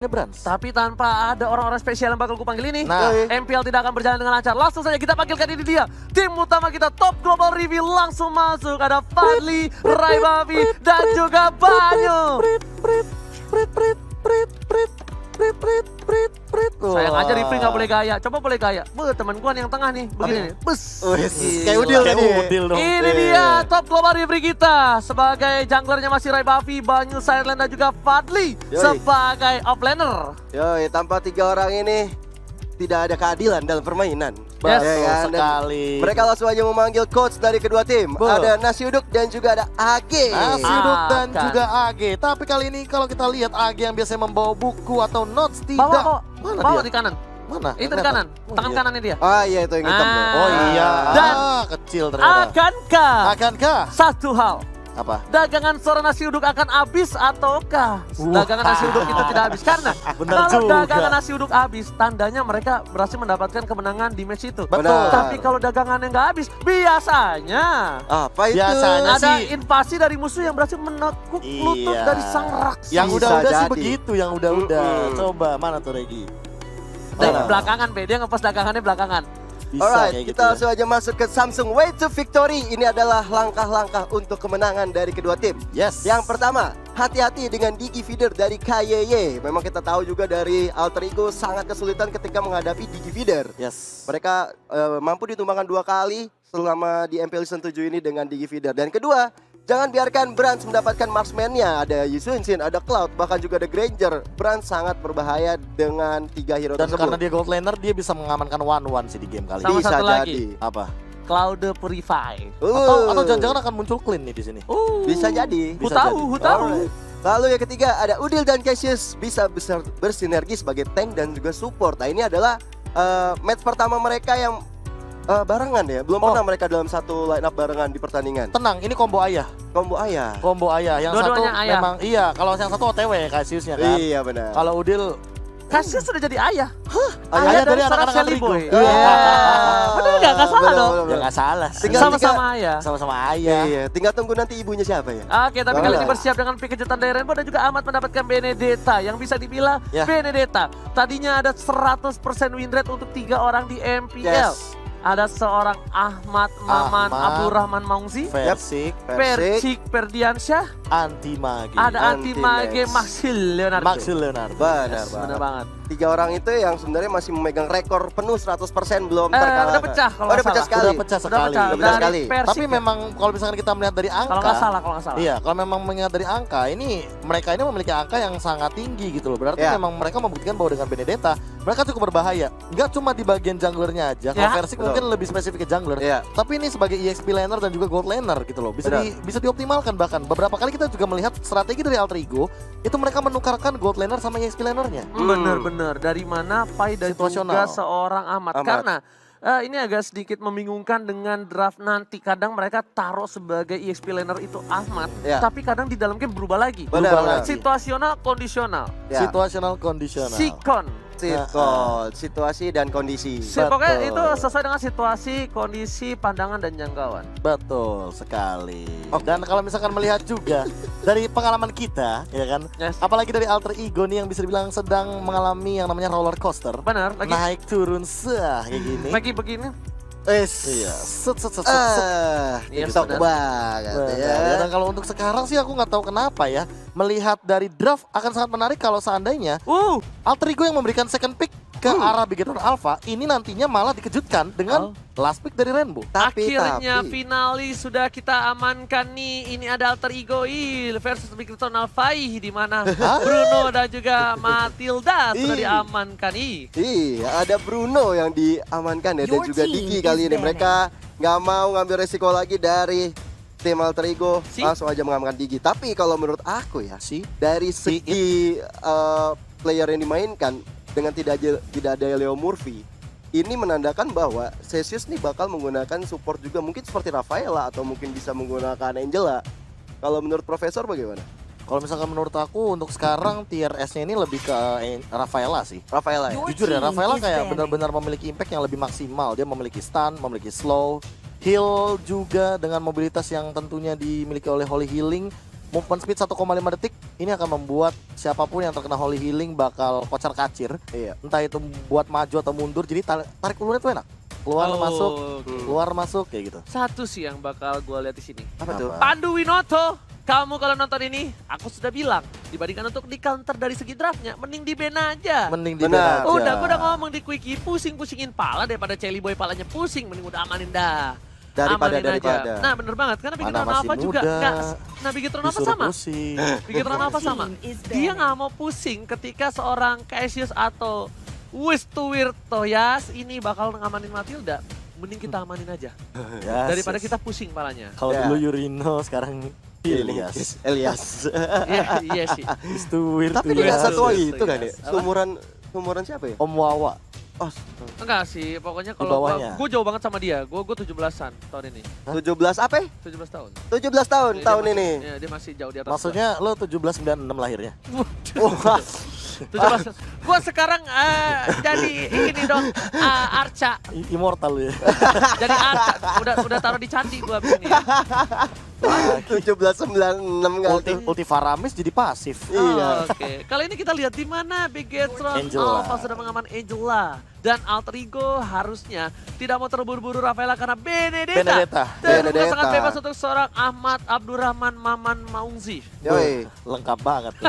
Brans. Tapi tanpa ada orang-orang spesial yang bakal gue panggil ini, Nah. MPL tidak akan berjalan dengan lancar. Langsung saja kita panggilkan ini dia. Tim utama kita Top Global Reveal langsung masuk. Ada Fadli, Raibavi, dan juga Banyu. Sayang aja Rifri nggak boleh gaya. Coba boleh gaya. Temen gue yang tengah nih, begini nih. Bus. Kayak udil tadi. Ini dia Top Global Reveal kita. Sebagai junglernya masih Raibavi, Banyu, Silent, dan juga Fadli. Sebagai offlaner. Yoi, tanpa 3 orang ini tidak ada keadilan dalam permainan. Yes. Betul Dan sekali. mereka langsung aja memanggil coach dari kedua tim. Ada Nasi Uduk dan juga ada AG. Nasi Uduk dan Akan. juga AG. Tapi kali ini kalau kita lihat AG yang biasanya membawa buku atau notes tidak. Mana Bawa dia? di kanan. Mana? Itu di kanan. Tangan kanannya dia. Ah iya itu yang hitam tuh. Oh iya. Dan kecil ternyata. Akankah? Satu hal. Apa? Dagangan seorang nasi uduk akan habis ataukah dagangan nasi uduk itu tidak habis? Karena Benar kalau juga. dagangan nasi uduk habis, tandanya mereka berhasil mendapatkan kemenangan di match itu. Betul. Tapi kalau dagangannya nggak habis, biasanya Apa itu? Biasanya ada sih. invasi dari musuh yang berhasil menekuk lutut Iya. dari sang raksasa. Yang Bisa udah-udah sih jadi. begitu, yang udah-udah. Coba mana tuh Regi? Dan belakangan, dia ngepost dagangannya belakangan. Bisa Alright, kayak kita gitu ya. langsung aja masuk ke Samsung Way to Victory. Ini adalah langkah-langkah untuk kemenangan dari kedua tim. Yes. Yang pertama, hati-hati dengan Digi Feeder dari KYY. Memang kita tahu juga dari Alter Ego sangat kesulitan ketika menghadapi Digi Feeder. Yes. Mereka mampu ditumbangkan 2 kali selama di MPL Season 7 ini dengan Digi Feeder. Dan kedua, jangan biarkan Brans mendapatkan marksman-nya. Ada Yusunsin, ada Cloud, bahkan juga ada Granger. Brans sangat berbahaya dengan 3 hero Dan tersebut. karena dia gold laner, dia bisa mengamankan 1-1 sih di game kali Sama ini. Bisa satu jadi. lagi. Apa? Cloud Purify. Atau jangan-jangan akan muncul clean nih di sini. Bisa jadi. Hu Bisa tahu. Alright. Lalu yang ketiga ada Udil dan Cassius bisa bersinergi sebagai tank dan juga support. Nah ini adalah match pertama mereka yang barengan ya. Belum pernah mereka dalam satu line up barengan di pertandingan. Tenang, ini combo ayah. Combo ayah. Combo ayah. Yang satu Dua-duanya ayah. memang iya. Kalau yang satu OTW Cassiusnya kan. Iya benar. Kalau Udil Cassius sudah jadi ayah. ayah dari seorang anak-anak Shelly Rigo. Boy. Iya. Bener nggak? Nggak salah dong. Ya nggak salah sih. Tinggal Sama-sama ayah. Sama-sama ayah. Iya, tinggal tunggu nanti ibunya siapa ya. Oke, tapi kali ini Alright. bersiap dengan pick kejutan dari Rainbow dan juga amat mendapatkan Benedetta yang bisa dibilang Ya. Benedetta. Tadinya ada 100% win rate untuk 3 orang di MPL. Yes. Ada seorang Ahmad Maman Ahmad. Abdurrahman Maungzi, Versik, Persik Perdiansyah, anti magi. ada Anti Mage Anti-Max. Maxil Leonardo. Maxil Leonardo. Benar Benar banget. banget. 3 orang itu yang sebenarnya masih memegang rekor penuh 100% belum terkalahkan. Udah pecah kalau udah nggak pecah salah. sekali. Udah pecah sekali. Udah Udah pecah sekali. dari Persik. Tapi ya? memang kalau misalkan kita melihat dari angka, Kalau nggak salah. iya, kalau memang melihat dari angka ini mereka ini memiliki angka yang sangat tinggi gitu loh. Berarti Ya. memang mereka membuktikan bahwa dengan Benedetta mereka cukup berbahaya. Nggak cuma di bagian junglernya aja. Kalau Ya. Versik mungkin lebih spesifik ke jungler. Iya. Tapi ini sebagai EXP laner dan juga gold laner gitu loh. Bisa Benar. bisa dioptimalkan bahkan. Beberapa kali kita juga melihat strategi dari Alter Ego itu mereka menukarkan gold laner sama EXP lanernya. Bener-bener dari mana Pai dan Situasional. juga seorang Ahmad. Karena ini agak sedikit membingungkan dengan draft nanti. Kadang mereka taruh sebagai EXP laner itu Ahmad, Ya. tapi kadang di dalam game berubah lagi. Benar, Berubah benar. lagi. Situasional, kondisional, Ya. Situasional kondisional. sikon. Situasi dan kondisi. Pokoknya Betul. itu sesuai dengan situasi, kondisi, pandangan dan jangkauan. Betul sekali. Dan kalau misalkan melihat juga dari pengalaman kita, ya kan, Yes. apalagi dari Alter Ego nih yang bisa dibilang sedang mengalami yang namanya roller coaster, Benar, lagi naik turun kayak gini. lagi begini. Iya, Iya, TikTok benar. banget Benar. ya. Ya, dan kalau untuk sekarang sih aku nggak tahu kenapa ya, melihat dari draft akan sangat menarik kalau seandainya Alter Ego yang memberikan second pick ke arah Bigetron Alpha ini nantinya malah dikejutkan dengan last pick dari Rainbow. Akhirnya finalis sudah kita amankan nih. Ini ada Alter Ego versus Bigetron Alphai di mana Bruno dan juga Matilda sudah diamankan. Iya, ada Bruno yang diamankan ya dan Your juga team Digi is kali ini. banned. Mereka nggak mau ngambil resiko lagi dari tim Alter Ego, Si? langsung aja mengamankan Digi. Tapi kalau menurut aku ya, Si dari segi player yang dimainkan dengan tidak ada Leo Murphy, ini menandakan bahwa Cassius nih bakal menggunakan support juga, mungkin seperti Rafaela atau mungkin bisa menggunakan Angela. Kalau menurut Profesor bagaimana? kalau misalkan menurut aku untuk sekarang tier S-nya ini lebih ke Rafaela sih. Rafaela ya? Jujur ya, Rafaela kayak benar-benar memiliki impact yang lebih maksimal. Dia memiliki stun, memiliki slow, heal juga dengan mobilitas yang tentunya dimiliki oleh Holy Healing. movement speed 1,5 detik ini akan membuat siapapun yang terkena Holy Healing bakal kocar-kacir. Iya. Entah itu buat maju atau mundur, jadi tarik ulurnya tuh enak. Keluar masuk, keluar masuk kayak gitu. Satu sih yang bakal gue lihat di sini. Apa tuh? Pandu Winoto, kamu kalau nonton ini, aku sudah bilang dibandingkan untuk di counter dari segi draftnya, mending di ban aja. Mending di Benar. ban aja. Udah, gue udah ngomong di quickie, pusing-pusingin pala daripada Celi Boy palanya pusing, mending udah amanin dah. Amanin Daripada. aja. Nah bener banget, karena Mana Bigetron masih Alpha juga muda, nggak. Nah Bigetron Alpha disuruh sama. pusing. Bigetron Alpha sama. Dia nggak mau pusing ketika seorang Cassius atau Wistuwirtoyas ini bakal ngamanin Matilda. Mending kita amanin aja Yes, daripada yes. kita pusing palanya. Kalau Ya. dulu Yurino, sekarang Elias. Iya sih. Istuwir Tapi tuh dia ya. nggak satu Yes, itu kan ya? yes. Apa? Seumuran siapa ya? Om Wawa. Oh, Enggak sih, pokoknya Di kalau bawahnya. gue jauh banget sama dia. Gue 17-an tahun ini. 17 apa ya? 17 tahun. 17 tahun Dia tahun masih- ini. Iya, dia masih jauh di atas. Maksudnya lo 1796 lahirnya? Wah, 17. Gue sekarang jadi ini dong, Arca. Immortal ya. Jadi Arca. Udah taruh di candi gue abis ini. Ya. 1796 kali tuh. Ulti Faramis jadi pasif. Iya. Oke, kali ini kita lihat di mana Bigetron Angela. Alpha sudah mengaman Angela. Dan Alter Ego harusnya tidak mau terburu-buru Rafaela karena Benedetta. Benedetta. Dan Benedetta. sangat bebas untuk seorang Ahmad Abdurrahman Maman Maungzi. Yoi. Lengkap banget tuh.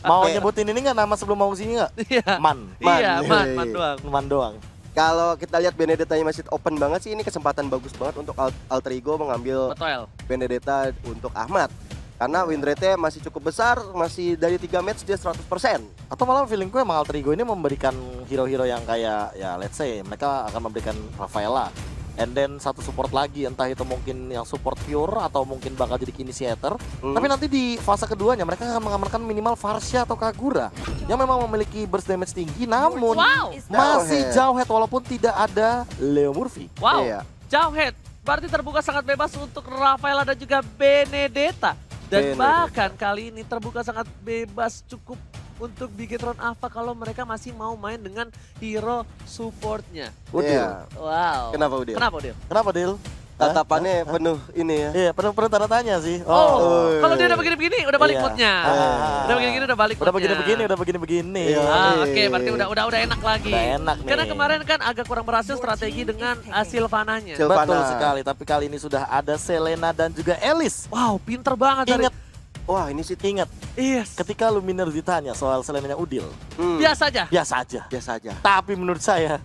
Mau nyebutin ini nggak nama sebelum mau sini nggak? Iya. Man. Iya, Man. man doang. Man doang. Kalau kita lihat Benedetta masih open banget sih, ini kesempatan bagus banget untuk Alter Ego mengambil Betul. Benedetta untuk Ahmad. Karena win rate-nya masih cukup besar, masih dari 3 match dia 100%. Atau malah feelingku emang Alter Ego ini memberikan hero-hero yang kayak ya let's say mereka akan memberikan Rafaela. And then satu support lagi, entah itu mungkin yang support pure atau mungkin bakal jadi initiator. Tapi nanti di fase keduanya mereka akan mengamankan minimal Varsha atau Kagura yang memang memiliki burst damage tinggi, namun Wow. masih Jauh jauh head walaupun tidak ada Leo Murphy. Wow. Iya. Jauh head. Berarti terbuka sangat bebas untuk Rafaela dan juga Benedetta. Dan Benedetta. bahkan kali ini terbuka sangat bebas cukup untuk Bigetron Alpha kalau mereka masih mau main dengan hero supportnya. Udil. Iya. Wow. Kenapa Udil? Kenapa Udil? Kenapa Dil? Tatapannya penuh ini ya. Iya, penuh tanda tanya sih. Oh, Oh. kalau dia udah begini-begini udah balik Iya. moodnya. Ah. Udah begini-begini udah balik Udah moodnya. begini-begini, udah begini-begini. Iya. Oke, berarti udah enak lagi. Udah enak nih. Karena kemarin kan agak kurang berhasil strategi dengan Sylvananya. Sylvana. Betul sekali, tapi kali ini sudah ada Selena dan juga Alice. Wow, pinter banget dari. Ingat, Wah, ini sih ingat, Yes. ketika Luminers ditanya soal Selenanya Udil, Biasa aja. biasa aja. biasa aja. Tapi menurut saya,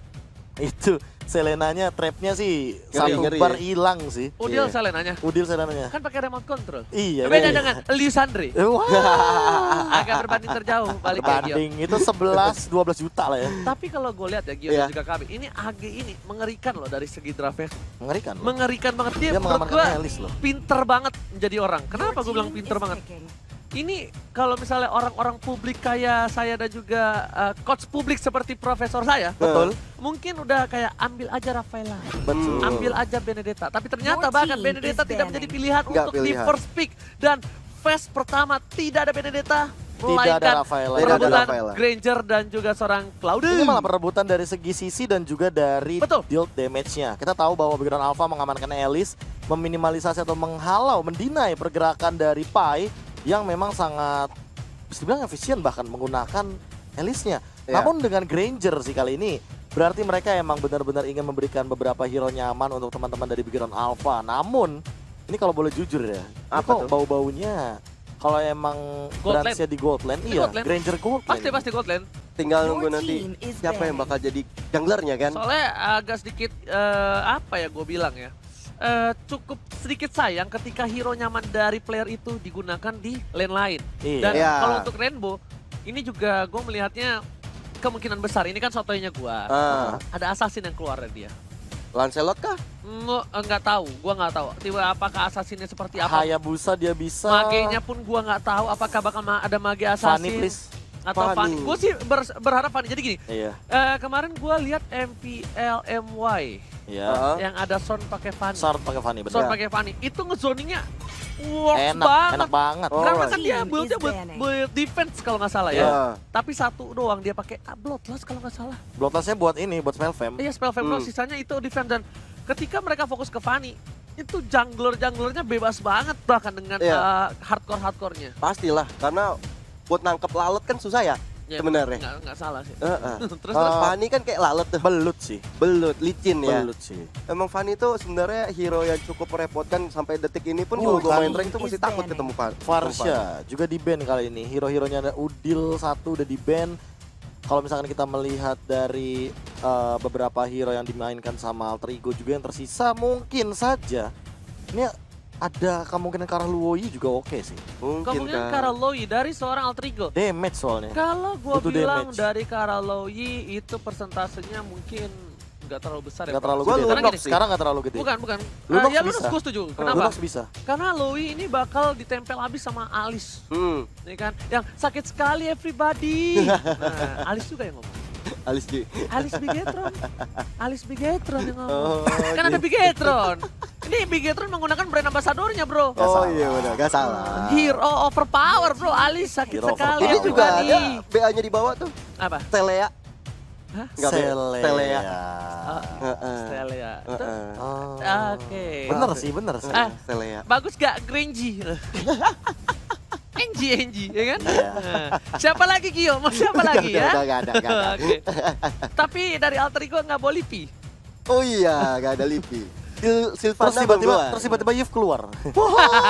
itu Selenanya trapnya sih satu Ngeri bar ya. hilang sih. Udil Iya. Selenanya. Udil Selenanya. Kan pakai remote control. Iya. Beda iya. dengan Lisandre. Wah, Agak berbanding terjauh balik ke Gio. banding itu 11-12 juta lah ya. Tapi kalau gue lihat ya Gio Iya. dan juga kami, ini AG ini mengerikan loh dari segi draftnya. Mengerikan loh. Mengerikan banget. Dia, Dia menurut gue mengamankan Alice loh. pinter banget menjadi orang. Kenapa gue bilang pinter banget? Ini kalau misalnya orang-orang publik kayak saya dan juga coach publik seperti profesor saya, Betul. mungkin udah kayak ambil aja Rafaela, Betul. ambil aja Benedetta. Tapi ternyata Your bahkan team Benedetta is tidak menjadi pilihan Nggak untuk di pilihan. first pick. Dan phase pertama tidak ada Benedetta, Tidak melainkan ada Rafaela. Tidak ada perebutan Rafaela. Granger dan juga seorang Claude. Ini malah perebutan dari segi sisi dan juga dari Betul. deal damage-nya. Kita tahu bahwa Bigetron Alpha mengamankan Alice, meminimalisasi atau menghalau, mendinai pergerakan dari Pai yang memang sangat bisa dibilang efisien bahkan menggunakan Alice-nya. Iya. Namun dengan Granger sih kali ini, berarti mereka emang benar-benar ingin memberikan beberapa hero nyaman untuk teman-teman dari Bigetron Alpha. Namun, ini kalau boleh jujur ya, ini Apa kok tuh? bau-baunya kalau emang Gold branch-nya di Goldland, Di iya, Goldland. Granger Goldland. Pasti Goldland. Tinggal Your nunggu nanti team is siapa yang banned. bakal jadi junglernya kan. Soalnya agak sedikit apa ya gue bilang ya, cukup sedikit sayang ketika hero nyaman dari player itu digunakan di lane lain. Iya. Dan Iya. kalau untuk Rainbow, ini juga gue melihatnya kemungkinan besar, ini kan sotoynya gue, Ah, ada assassin yang keluar dari dia. Lancelot kah? Nggak tahu, gue nggak tahu. Tiba apakah assassinnya seperti apa? Hayabusa dia bisa. Magenya pun gue nggak tahu apakah bakal ada mage assassin. Fanny please. Atau Fanny. Fanny. Gue sih berharap Fanny. Jadi gini, Iya. kemarin gue lihat MPLMY Iya. Heeh. yang ada Son pakai Fanny. Short pakai Fanny Son betul. pakai Fanny. Itu ngezoningnya works Enak, banget. enak banget. Oh. Karena kan Team dia is build-nya banning. build defense kalau nggak salah ya. Ya. Tapi satu doang dia pakai Bloodlust kalau nggak salah. Bloodlust-nya buat ini, buat spell fam. Iya spell fam doang, sisanya itu defense. Dan ketika mereka fokus ke Fanny, itu junglernya bebas banget bahkan dengan hardcore-hardcore-nya. Pastilah, karena buat nangkep lalat kan susah ya. Sebenarnya nggak salah sih. Terus Fanny kan kayak lalat tuh. Belut sih. Belut, licin ya. Belut sih. Emang Fanny tuh sebenarnya hero yang cukup merepotkan sampai detik ini pun Oh, kalau gue kan. main rank tuh masih takut ketemu Fanny. Farsha juga di ban kali ini. Hero-heronya ada Udil satu udah di ban. Kalau misalkan kita melihat dari beberapa hero yang dimainkan sama Alter Ego juga yang tersisa, mungkin saja ini ada kemungkinan ke arah Luoyi juga oke sih. Mungkin Kemungkinan kan. Karaloi dari seorang Alter Ego. Damage soalnya. Kalau gua Butuh bilang damage. dari Karaloi itu persentasenya mungkin nggak terlalu besar ya. Nggak terlalu Gua gede. Lunox Tapi sih. sekarang nggak terlalu gede. Bukan. Lunox Ya Lunox bisa. gue setuju. Kenapa? Lunox bisa. Karena Loi ini bakal ditempel habis sama Alice. Hmm, Nih kan, yang sakit sekali everybody. Nah, Alice juga yang ngomong. Alice G. Alice Bigetron. Alice Bigetron yang ngomong. Oh, Kan ada Bigetron. Ini Bigetron menggunakan brand ambassadornya, bro. Oh iya benar, gak salah. Hero overpower, bro. Alice sakit Hero sekali. Ini juga everybody. ada BA-nya di bawah tuh. Apa? Telea. Hah? Nggak, Selea. Telea. Oh, Stelia. Itu- Oh. Oke. Bener sih. Ah. Telea. Bagus gak Grangy? Enji, ya kan? Iya. Nah, siapa lagi Gio? Mau siapa lagi ya? Gak ada. Oke. Tapi dari Alter Ego nggak boleh Lipi. Oh iya, gak ada Lipi. Silvana Terus tiba-tiba Yuf keluar.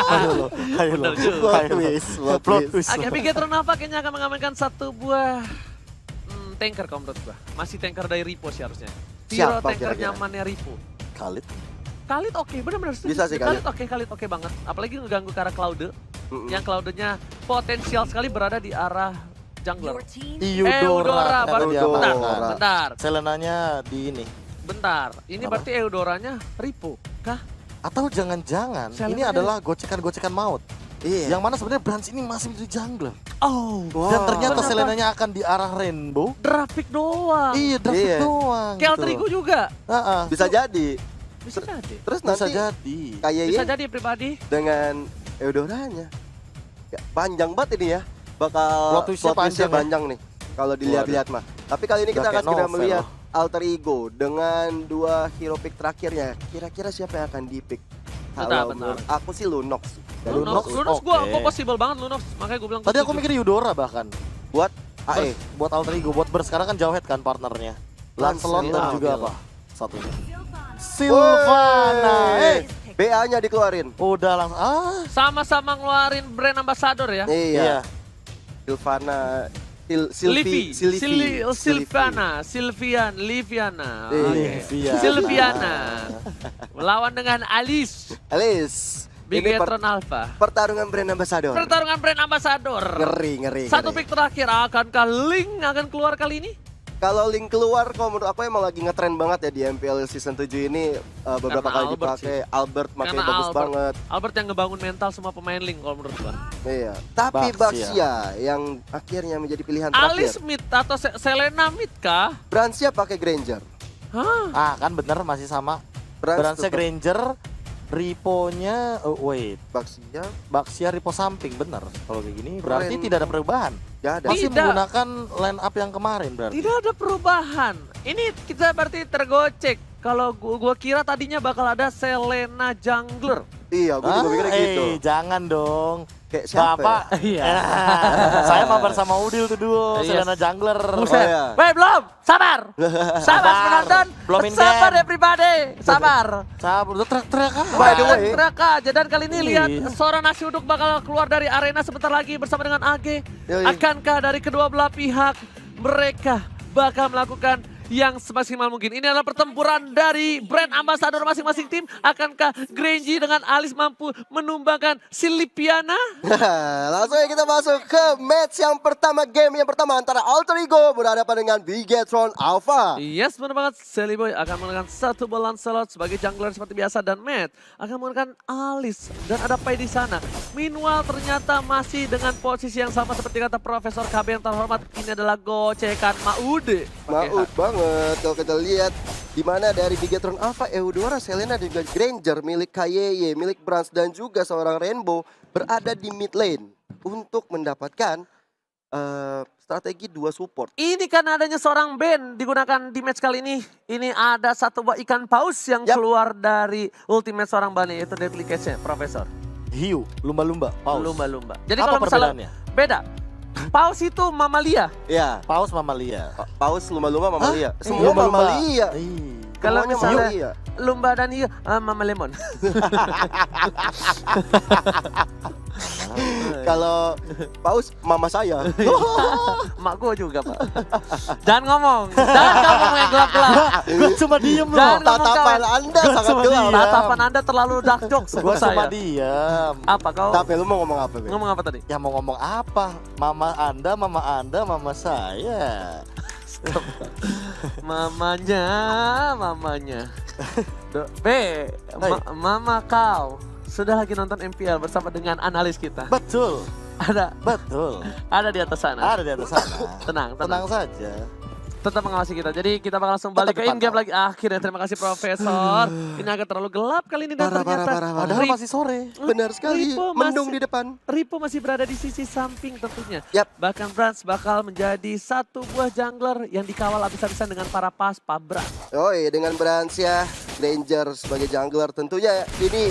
Ayo lo. Bener juga. Plot twist, plot Plot twist. twist. Oke, Bigetron apa kayaknya akan mengamankan satu buah tanker kalau menurut gua. Masih tanker dari Ripo sih harusnya. Hero Siapa tanker kira-kira? nyamannya Ripo. Khalid. Khalid oke, benar-benar setuju. Bisa sih Khalid. Khalid oke banget. Apalagi ngeganggu ke arah Cloud. Mm-mm. Yang Cloud-nya potensial sekali berada di arah jungler. Eudora. baru Dia Eudora. makan. Bentar. Selenanya di ini. Bentar. Ini Apa? berarti Eudoranya Ripo kah? Atau jangan-jangan Selenanya- ini adalah gocekan-gocekan maut. Iya. Yang mana sebenarnya Brans ini masih menjadi jungler. Oh, Dan ternyata Kenapa? Selenanya akan di arah Rainbow. Drafik doang. Iya, David Iya. doang. Kayak Alter Ego juga. Heeh. Bisa jadi. Bisa jadi. Terus Bisa nanti jadi. Bisa kayaknya jadi pribadi. dengan Eudoranya. Ya, panjang banget ini ya. Bakal Plot twist-nya panjang ya. panjang nih. Kalau dilihat-lihat mah. Tapi kali ini Udah kita akan kayak segera novel melihat loh. Alter Ego dengan dua hero pick terakhirnya. Kira-kira siapa yang akan di-pick? Bentar. Kalau menurut aku sih Lunox. Dan Lunox, Lunox gua oke. possible banget Lunox. Makanya gua bilang Tadi aku setuju. mikir Eudora bahkan. buat AE. Buat Alter Ego, buat Burst. Sekarang kan jauh head kan partnernya. Lancelot dan Lancelot. juga apa? Satunya. Silvana. BA-nya dikeluarin. Udah langsung. sama-sama ngeluarin brand ambassador ya. Iya. Silvana. Livi, Silvi. Silviana, Liviana. Iya. Oke. Silviana. Melawan dengan Alice, Alice. Ini Bigetron Alpha. pertarungan brand ambassador. Pertarungan brand ambassador. Ngeri. Satu pick terakhir, akankah Link akan keluar kali ini? Kalau Link keluar, kalau menurut aku emang lagi ngetren banget ya di MPL season 7 ini beberapa Karena kali Albert dipakai. Albert makanya Karena bagus Albert. banget. Albert yang ngebangun mental semua pemain Link kalau menurut gua. Iya. Tapi Baxia. Baxia yang akhirnya menjadi pilihan Alice terakhir. mid atau Selena mid kah? Brancia pakai Granger. Hah? Kan bener masih sama. Brans Bransnya tetap Granger, Ripo-nya wait, Baxia Baxia Ripo samping bener. Kalau kayak gini berarti Keren. tidak ada perubahan. gak ada. Masih Tidak. menggunakan line up yang kemarin berarti. Tidak ada perubahan. Ini kita berarti tergocek. Kalau gua kira tadinya bakal ada Selena Jungler. Iya, gue juga mikirnya gitu. Jangan dong. Kayak siapa Bapak, Iya. saya mabar sama Udil tuh duo, Yes. Selena Jungler. Buset. iya. Weh, belum. Sabar. Sabar penonton. Belum in Sabar game. everybody. Sabar. Sabar, udah teriak-teriak aja. By the way, Teriak aja. Dan kali ini lihat Iya. seorang nasi uduk bakal keluar dari arena sebentar lagi bersama dengan AG. Yoi. Akankah dari kedua belah pihak mereka bakal melakukan yang semaksimal mungkin? Ini adalah pertempuran dari brand ambassador masing-masing tim. Akankah Grangy dengan Alice mampu menumbangkan si Lipiana? langsung aja kita masuk ke match yang pertama, game yang pertama antara Alter Ego berhadapan dengan Bigetron Alpha. Yes, benar banget. Sally Boy akan menggunakan satu bola Lancelot sebagai jungler seperti biasa, dan Matt akan menggunakan Alice dan ada Pai di sana. Meanwhile ternyata masih dengan posisi yang sama seperti kata Profesor KB yang terhormat. Ini adalah gocekan Maude. Maut banget kalau kita lihat di mana dari Bigetron Alpha, Eudora, Selena dan juga Granger milik KYY, milik Brans dan juga seorang Rainbow berada di mid lane untuk mendapatkan strategi dua support. Ini kan adanya seorang band digunakan di match kali ini. Ini ada satu buah ikan paus yang keluar dari ultimate seorang band yaitu Deadly Catch-nya, Profesor. Hiu, lumba-lumba, paus. Lumba-lumba. Jadi Apa kalau misalnya perbedaannya? beda. Paus itu mamalia. Ya, Paus mamalia. paus lumba-lumba mamalia. Hah? Semua Lumba-lumba. mamalia. Ih. Kalau Semuanya misalnya mamalia. lumba dan hiu, mama lemon. Kalau paus mama saya. Mak gua juga, Pak. Jangan ngomong yang gelap-gelap. Gue cuma diem loh. Jangan ngomong Tatapan kawan. Anda sangat Cuma gelap. diam. Tatapan Anda terlalu dark jokes Gue buat cuma saya. diem. Apa kau Tapi lu mau ngomong apa, Be? ngomong apa tadi? Ya mau ngomong apa? Mama Anda, mama saya. Mamanya. Mama kau sudah lagi nonton MPL bersama dengan analis kita. Betul, Ada betul. di atas sana. Ada di atas sana. Tenang. Tenang saja. Tetap mengawasi kita. Jadi kita bakal langsung balik ke Tetap in-game lagi. dipantau. Akhirnya terima kasih Profesor. Ini agak terlalu gelap kali ini dan ternyata Padahal masih sore. Benar sekali. Ripo Mendung masih- di depan. Ripo masih berada di sisi samping tentunya. Yap. Bahkan Brans bakal menjadi satu buah jungler yang dikawal habis-habisan dengan para Brans. Oh iya, dengan Bransia, Danger sebagai jungler tentunya ini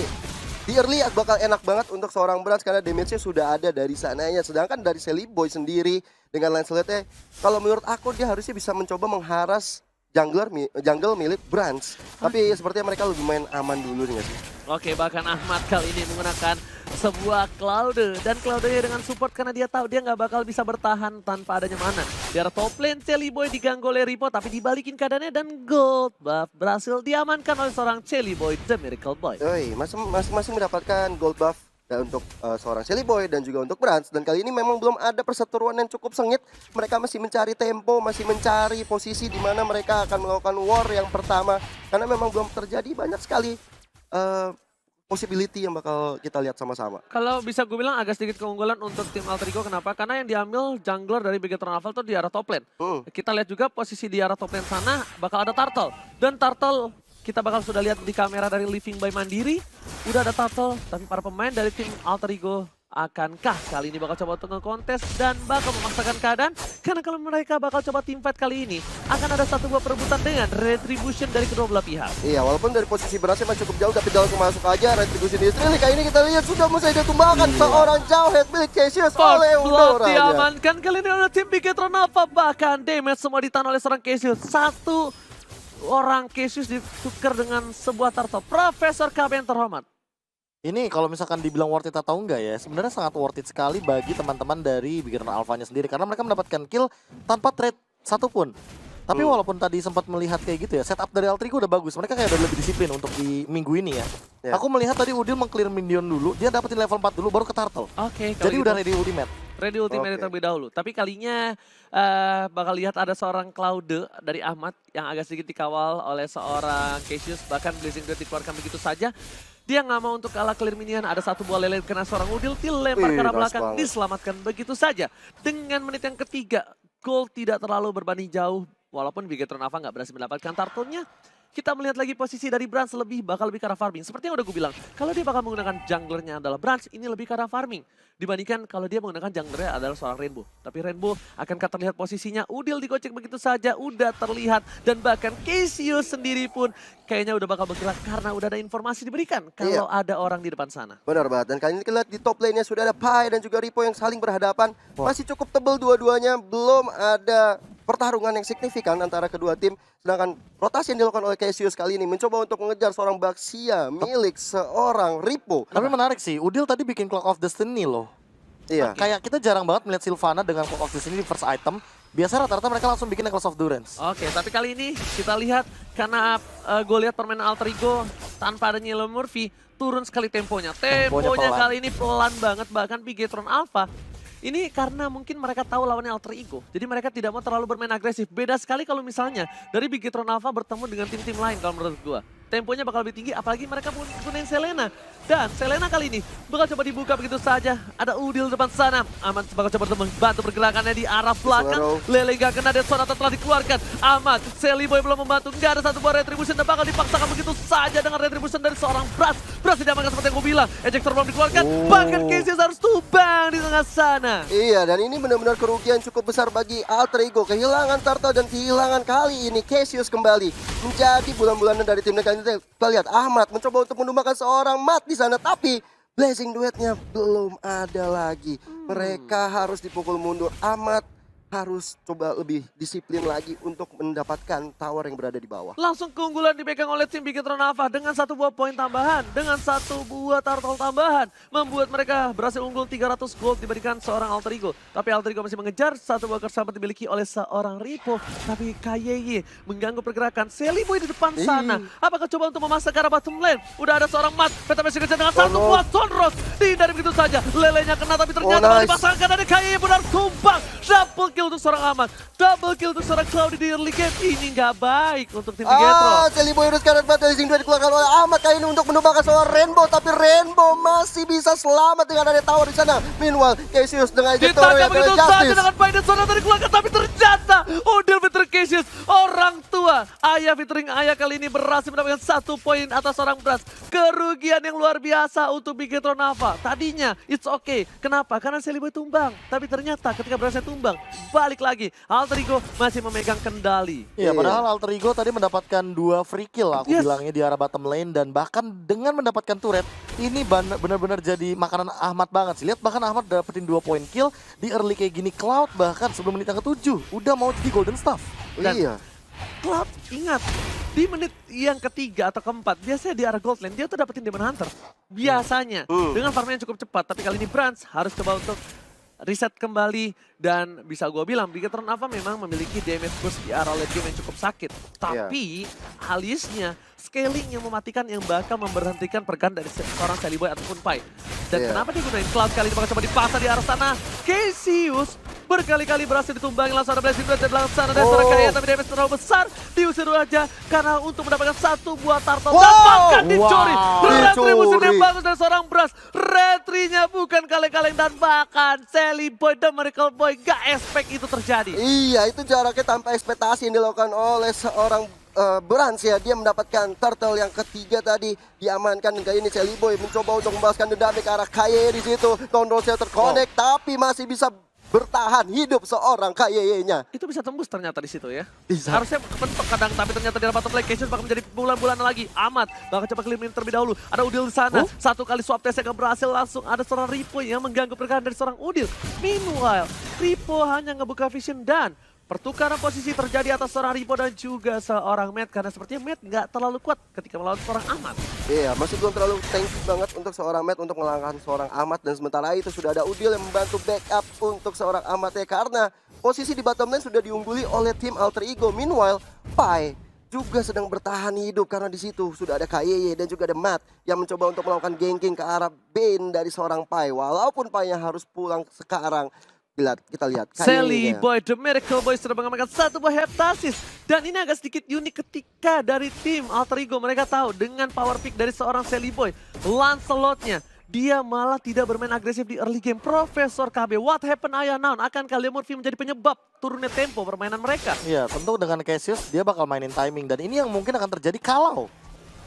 di early bakal enak banget untuk seorang Brans karena damage-nya sudah ada dari sananya. Sedangkan dari Celiboy sendiri dengan Lancelot-nya, kalau menurut aku dia harusnya bisa mencoba mengharas jungle milik Brans. Tapi sepertinya mereka lebih main aman dulu nih, nggak sih? Oke, bahkan Ahmad kali ini menggunakan sebuah Cloud dan Cloud-nya dengan support karena dia tahu dia nggak bakal bisa bertahan tanpa adanya mana. Di arah top lane Celiboy diganggu oleh Ripo tapi dibalikin keadaannya dan gold buff berhasil diamankan oleh seorang Celiboy The Miracle Boy. Oi, masing-masing mendapatkan gold buff untuk seorang Celiboy dan juga untuk Brans. Dan kali ini memang belum ada perseteruan yang cukup sengit. Mereka masih mencari tempo, masih mencari posisi di mana mereka akan melakukan war yang pertama. Karena memang belum terjadi banyak sekali possibility yang bakal kita lihat sama-sama. Kalau bisa gue bilang agak sedikit keunggulan untuk tim Alter Ego. Kenapa? Karena yang diambil jungler dari Bigetron Alpha tuh di arah top lane. Kita lihat juga posisi di arah top lane sana bakal ada Turtle. Dan Turtle kita bakal sudah lihat di kamera dari Living by Mandiri. Udah ada Turtle, tapi para pemain dari tim Alter Ego akankah kali ini bakal coba untuk nge-kontes dan bakal memaksakan keadaan? Karena kalau mereka bakal coba teamfight kali ini, akan ada satu buah perebutan dengan retribution dari kedua belah pihak. Iya, walaupun dari posisi Bransnya masih cukup jauh, tapi langsung masuk aja retribusi di Trilly. Kali ini kita lihat sudah mulai ditumbangkan seorang Jawhead milik Cassius oleh Blood Undora. diamankan kali ini oleh tim Bigetron Alpha. Bahkan damage semua ditahan oleh seorang Cassius. Satu orang Cassius ditukar dengan sebuah turtle. Profesor KB yang terhormat. Ini kalau misalkan dibilang worth it atau enggak ya, sebenarnya sangat worth it sekali bagi teman-teman dari Bigetron Alpha-nya sendiri. Karena mereka mendapatkan kill tanpa trade satupun. Tapi walaupun tadi sempat melihat kayak gitu ya, setup dari Alter Ego udah bagus. Mereka kayak udah lebih disiplin untuk di minggu ini ya. Ya. Aku melihat tadi Udil meng-clear minion dulu, dia dapetin level 4 dulu baru ke Turtle. Oke, Jadi udah ready ultimate. ready ultimate Oke. terlebih dahulu. Tapi kalinya bakal lihat ada seorang Claude dari Ahmad yang agak sedikit dikawal oleh seorang Cassius. Bahkan Blazing Dart dikeluarkan begitu saja. Dia nggak mau untuk kalah clear minion. Ada satu buah lele kena seorang Udil, dilempar ke arah Nice belakang, banget. diselamatkan begitu saja. Dengan menit yang ketiga, goal tidak terlalu berbanding jauh. Walaupun Bigetron Alpha nggak berhasil mendapatkan turtle-nya. Kita melihat lagi posisi dari Brans bakal lebih ke arah farming. Seperti yang udah gue bilang, kalau dia bakal menggunakan junglernya adalah Brans, ini lebih ke arah farming. Dibandingkan kalau dia menggunakan junglernya adalah seorang Rainbow. Tapi Rainbow akankah terlihat posisinya, Udil digocek begitu saja, udah terlihat. Dan bahkan Cassius sendiri pun kayaknya udah bakal bergerak karena udah ada informasi diberikan kalau ada orang di depan sana. Benar banget, dan kali ini kita lihat di top lane-nya sudah ada Pai dan juga Ripo yang saling berhadapan. Masih cukup tebal dua-duanya, belum ada pertarungan yang signifikan antara kedua tim. Sedangkan rotasi yang dilakukan oleh Cassius kali ini mencoba untuk mengejar seorang Baxia milik seorang Ripo. Tapi menarik sih, Udil tadi bikin Clock of Destiny loh. Iya. Kayak kita jarang banget melihat Sylvana dengan Clock of Destiny di first item. Biasa rata-rata mereka langsung bikin Necklace of Durance. Oke, tapi kali ini kita lihat karena gue lihat permainan Alter Ego tanpa adanya Yellow Murphy turun sekali temponya. Temponya pelan. kali ini pelan banget, bahkan Bigetron Alpha. Ini karena mungkin mereka tahu lawannya Alter Ego. Jadi mereka tidak mau terlalu bermain agresif. Beda sekali kalau misalnya dari Bigetron Alpha bertemu dengan tim-tim lain kalau menurut gue. temponya bakal lebih tinggi, apalagi mereka gunain Selena. Dan Selena kali ini bakal coba dibuka begitu saja. Ada Udil depan sana. Ahmad bakal coba membantu pergerakannya di arah belakang. Lele gak kena, dan Sonata telah dikeluarkan. Ahmad, Sally Boy belum membantu. Gak ada satu buah Retribution dan bakal dipaksakan begitu saja dengan Retribution dari seorang Brass. Brass diamankan seperti yang gue bilang. Ejector belum dikeluarkan. Bahkan Cassius harus tumbang di tengah sana. Iya, dan ini benar-benar kerugian cukup besar bagi Alter Ego. Kehilangan Turtle dan kehilangan kali ini Cassius kembali menjadi bulan-bulanan dari timnya. Kali ini kita lihat Ahmad mencoba untuk menumbangkan seorang Mat di sana, tapi blessing duetnya belum ada lagi. Mereka harus dipukul mundur. Ahmad harus coba lebih disiplin lagi untuk mendapatkan tower yang berada di bawah. Langsung keunggulan dipegang oleh tim Bigetron Alpha dengan satu buah poin tambahan, dengan satu buah turtle tambahan, membuat mereka berhasil unggul 300 gold dibandingkan seorang Alter Ego. Tapi Alter Ego masih mengejar satu buah kesabaran dimiliki oleh seorang Ripo. Tapi KYY mengganggu pergerakan Sally Boy di depan sana. Apakah coba untuk memasang ke arah bottom lane? Udah ada seorang Mat, Peta masih kejar dengan satu buah Sonros. Dihindari begitu saja, lelenya kena tapi ternyata malah dipasangkan dari KYY benar tumbang. Double kill untuk seorang Ahmad, double kill untuk seorang Cloudy di early game. Ini nggak baik untuk tim Bigetron. Sally Boy harus kanan banget, blessing duet dikeluarkan oleh Ahmad kali ini untuk menumbangkan seorang Rainbow, tapi Rainbow masih bisa selamat dengan ada tower di sana. Meanwhile, Cassius dengan ejector Ditangkap yang begitu saja Justice. dengan Biden Sonata dikeluarkan, tapi ternyata Udil Peter Cassius, orang tua ayah featuring ayah kali ini berhasil mendapatkan 1 poin atas seorang Brass. Kerugian yang luar biasa untuk Bigetron Alpha. Tadinya it's okay. Kenapa? Karena Sally Boy tumbang, tapi ternyata ketika Brassnya tumbang, balik lagi Alter Ego masih memegang kendali. Iya, padahal Alter Ego tadi mendapatkan 2 free kill aku bilangnya di arah bottom lane, dan bahkan dengan mendapatkan turret ini benar-benar jadi makanan Ahmad banget sih. Lihat, bahkan Ahmad dapetin 2 poin kill di early kayak gini. Cloud bahkan sebelum menit yang ke-7 udah mau jadi golden staff. Dan Iya. Cloud, ingat, di menit yang ketiga atau keempat, biasanya di arah gold lane, dia tuh dapetin Demon Hunter. Biasanya, dengan farmnya yang cukup cepat, tapi kali ini Brans harus coba untuk reset kembali. Dan bisa gue bilang, Bigetron Alpha memang memiliki damage boost di arah late game yang cukup sakit. Tapi, alisnya, scaling yang mematikan yang bakal memberhentikan pergerakan dari seorang Sally Boy ataupun Pai. Dan kenapa dia gunain Cloud kali ini bakal coba dipasang di arah sana. Cassius berkali-kali berhasil ditumbangi, langsung ada blessing dari belakang sana dari seorang KYY, tapi damage terlalu besar. Diusir aja karena untuk mendapatkan 1 buah turtle. Dan bahkan dicuri. Retribution yang bagus dari seorang Brass. Retrinya bukan kaleng-kaleng, dan bahkan Sally Boy dan Miracle Boy gak expect itu terjadi. Iya, itu jaraknya tanpa ekspektasi yang dilakukan oleh seorang Brans ya. Dia mendapatkan turtle yang ketiga tadi, diamankan, dan kali ini Sally Boy mencoba untuk membalaskan dendamnya ke arah KYY di situ. Tondrosnya terconnect, tapi masih bisa bertahan hidup seorang KYY-nya. Itu bisa tembus ternyata di situ ya. Bisa. Harusnya kepentok kadang, tapi ternyata di bottom lane Cassius bakal menjadi bulan-bulan lagi. Ahmad bakal coba clearing terlebih dahulu. Ada Udil di sana. Satu kali swap test yang berhasil, langsung ada seorang Ripo yang mengganggu pergerakan dari seorang Udil. Meanwhile, Ripo hanya ngebuka vision, dan pertukaran posisi terjadi atas seorang Ripo dan juga seorang Matt, karena sepertinya Matt nggak terlalu kuat ketika melawan seorang Ahmad. Iya, masih belum terlalu tanky banget untuk seorang Matt untuk mengalahkan seorang Ahmad, dan sementara itu sudah ada Udil yang membantu backup untuk seorang Ahmad ya, karena posisi di bottom lane sudah diungguli oleh tim Alter Ego. Meanwhile, Pai juga sedang bertahan hidup karena di situ sudah ada KYY dan juga ada Matt yang mencoba untuk melakukan ganking ke arah Bane dari seorang Pai. Walaupun Pai-nya harus pulang sekarang. Kita lihat Sally Boy, The Miracle Boy sudah mengamankan 1 buah heptasis. Dan ini agak sedikit unik ketika dari tim Alter Ego mereka tahu dengan power pick dari seorang Sally Boy, Lancelot-nya, dia malah tidak bermain agresif di early game. Profesor KB, what happened ayah naon? Akankah Leomorphy menjadi penyebab turunnya tempo permainan mereka? Iya, tentu dengan Cassius dia bakal mainin timing, dan ini yang mungkin akan terjadi kalau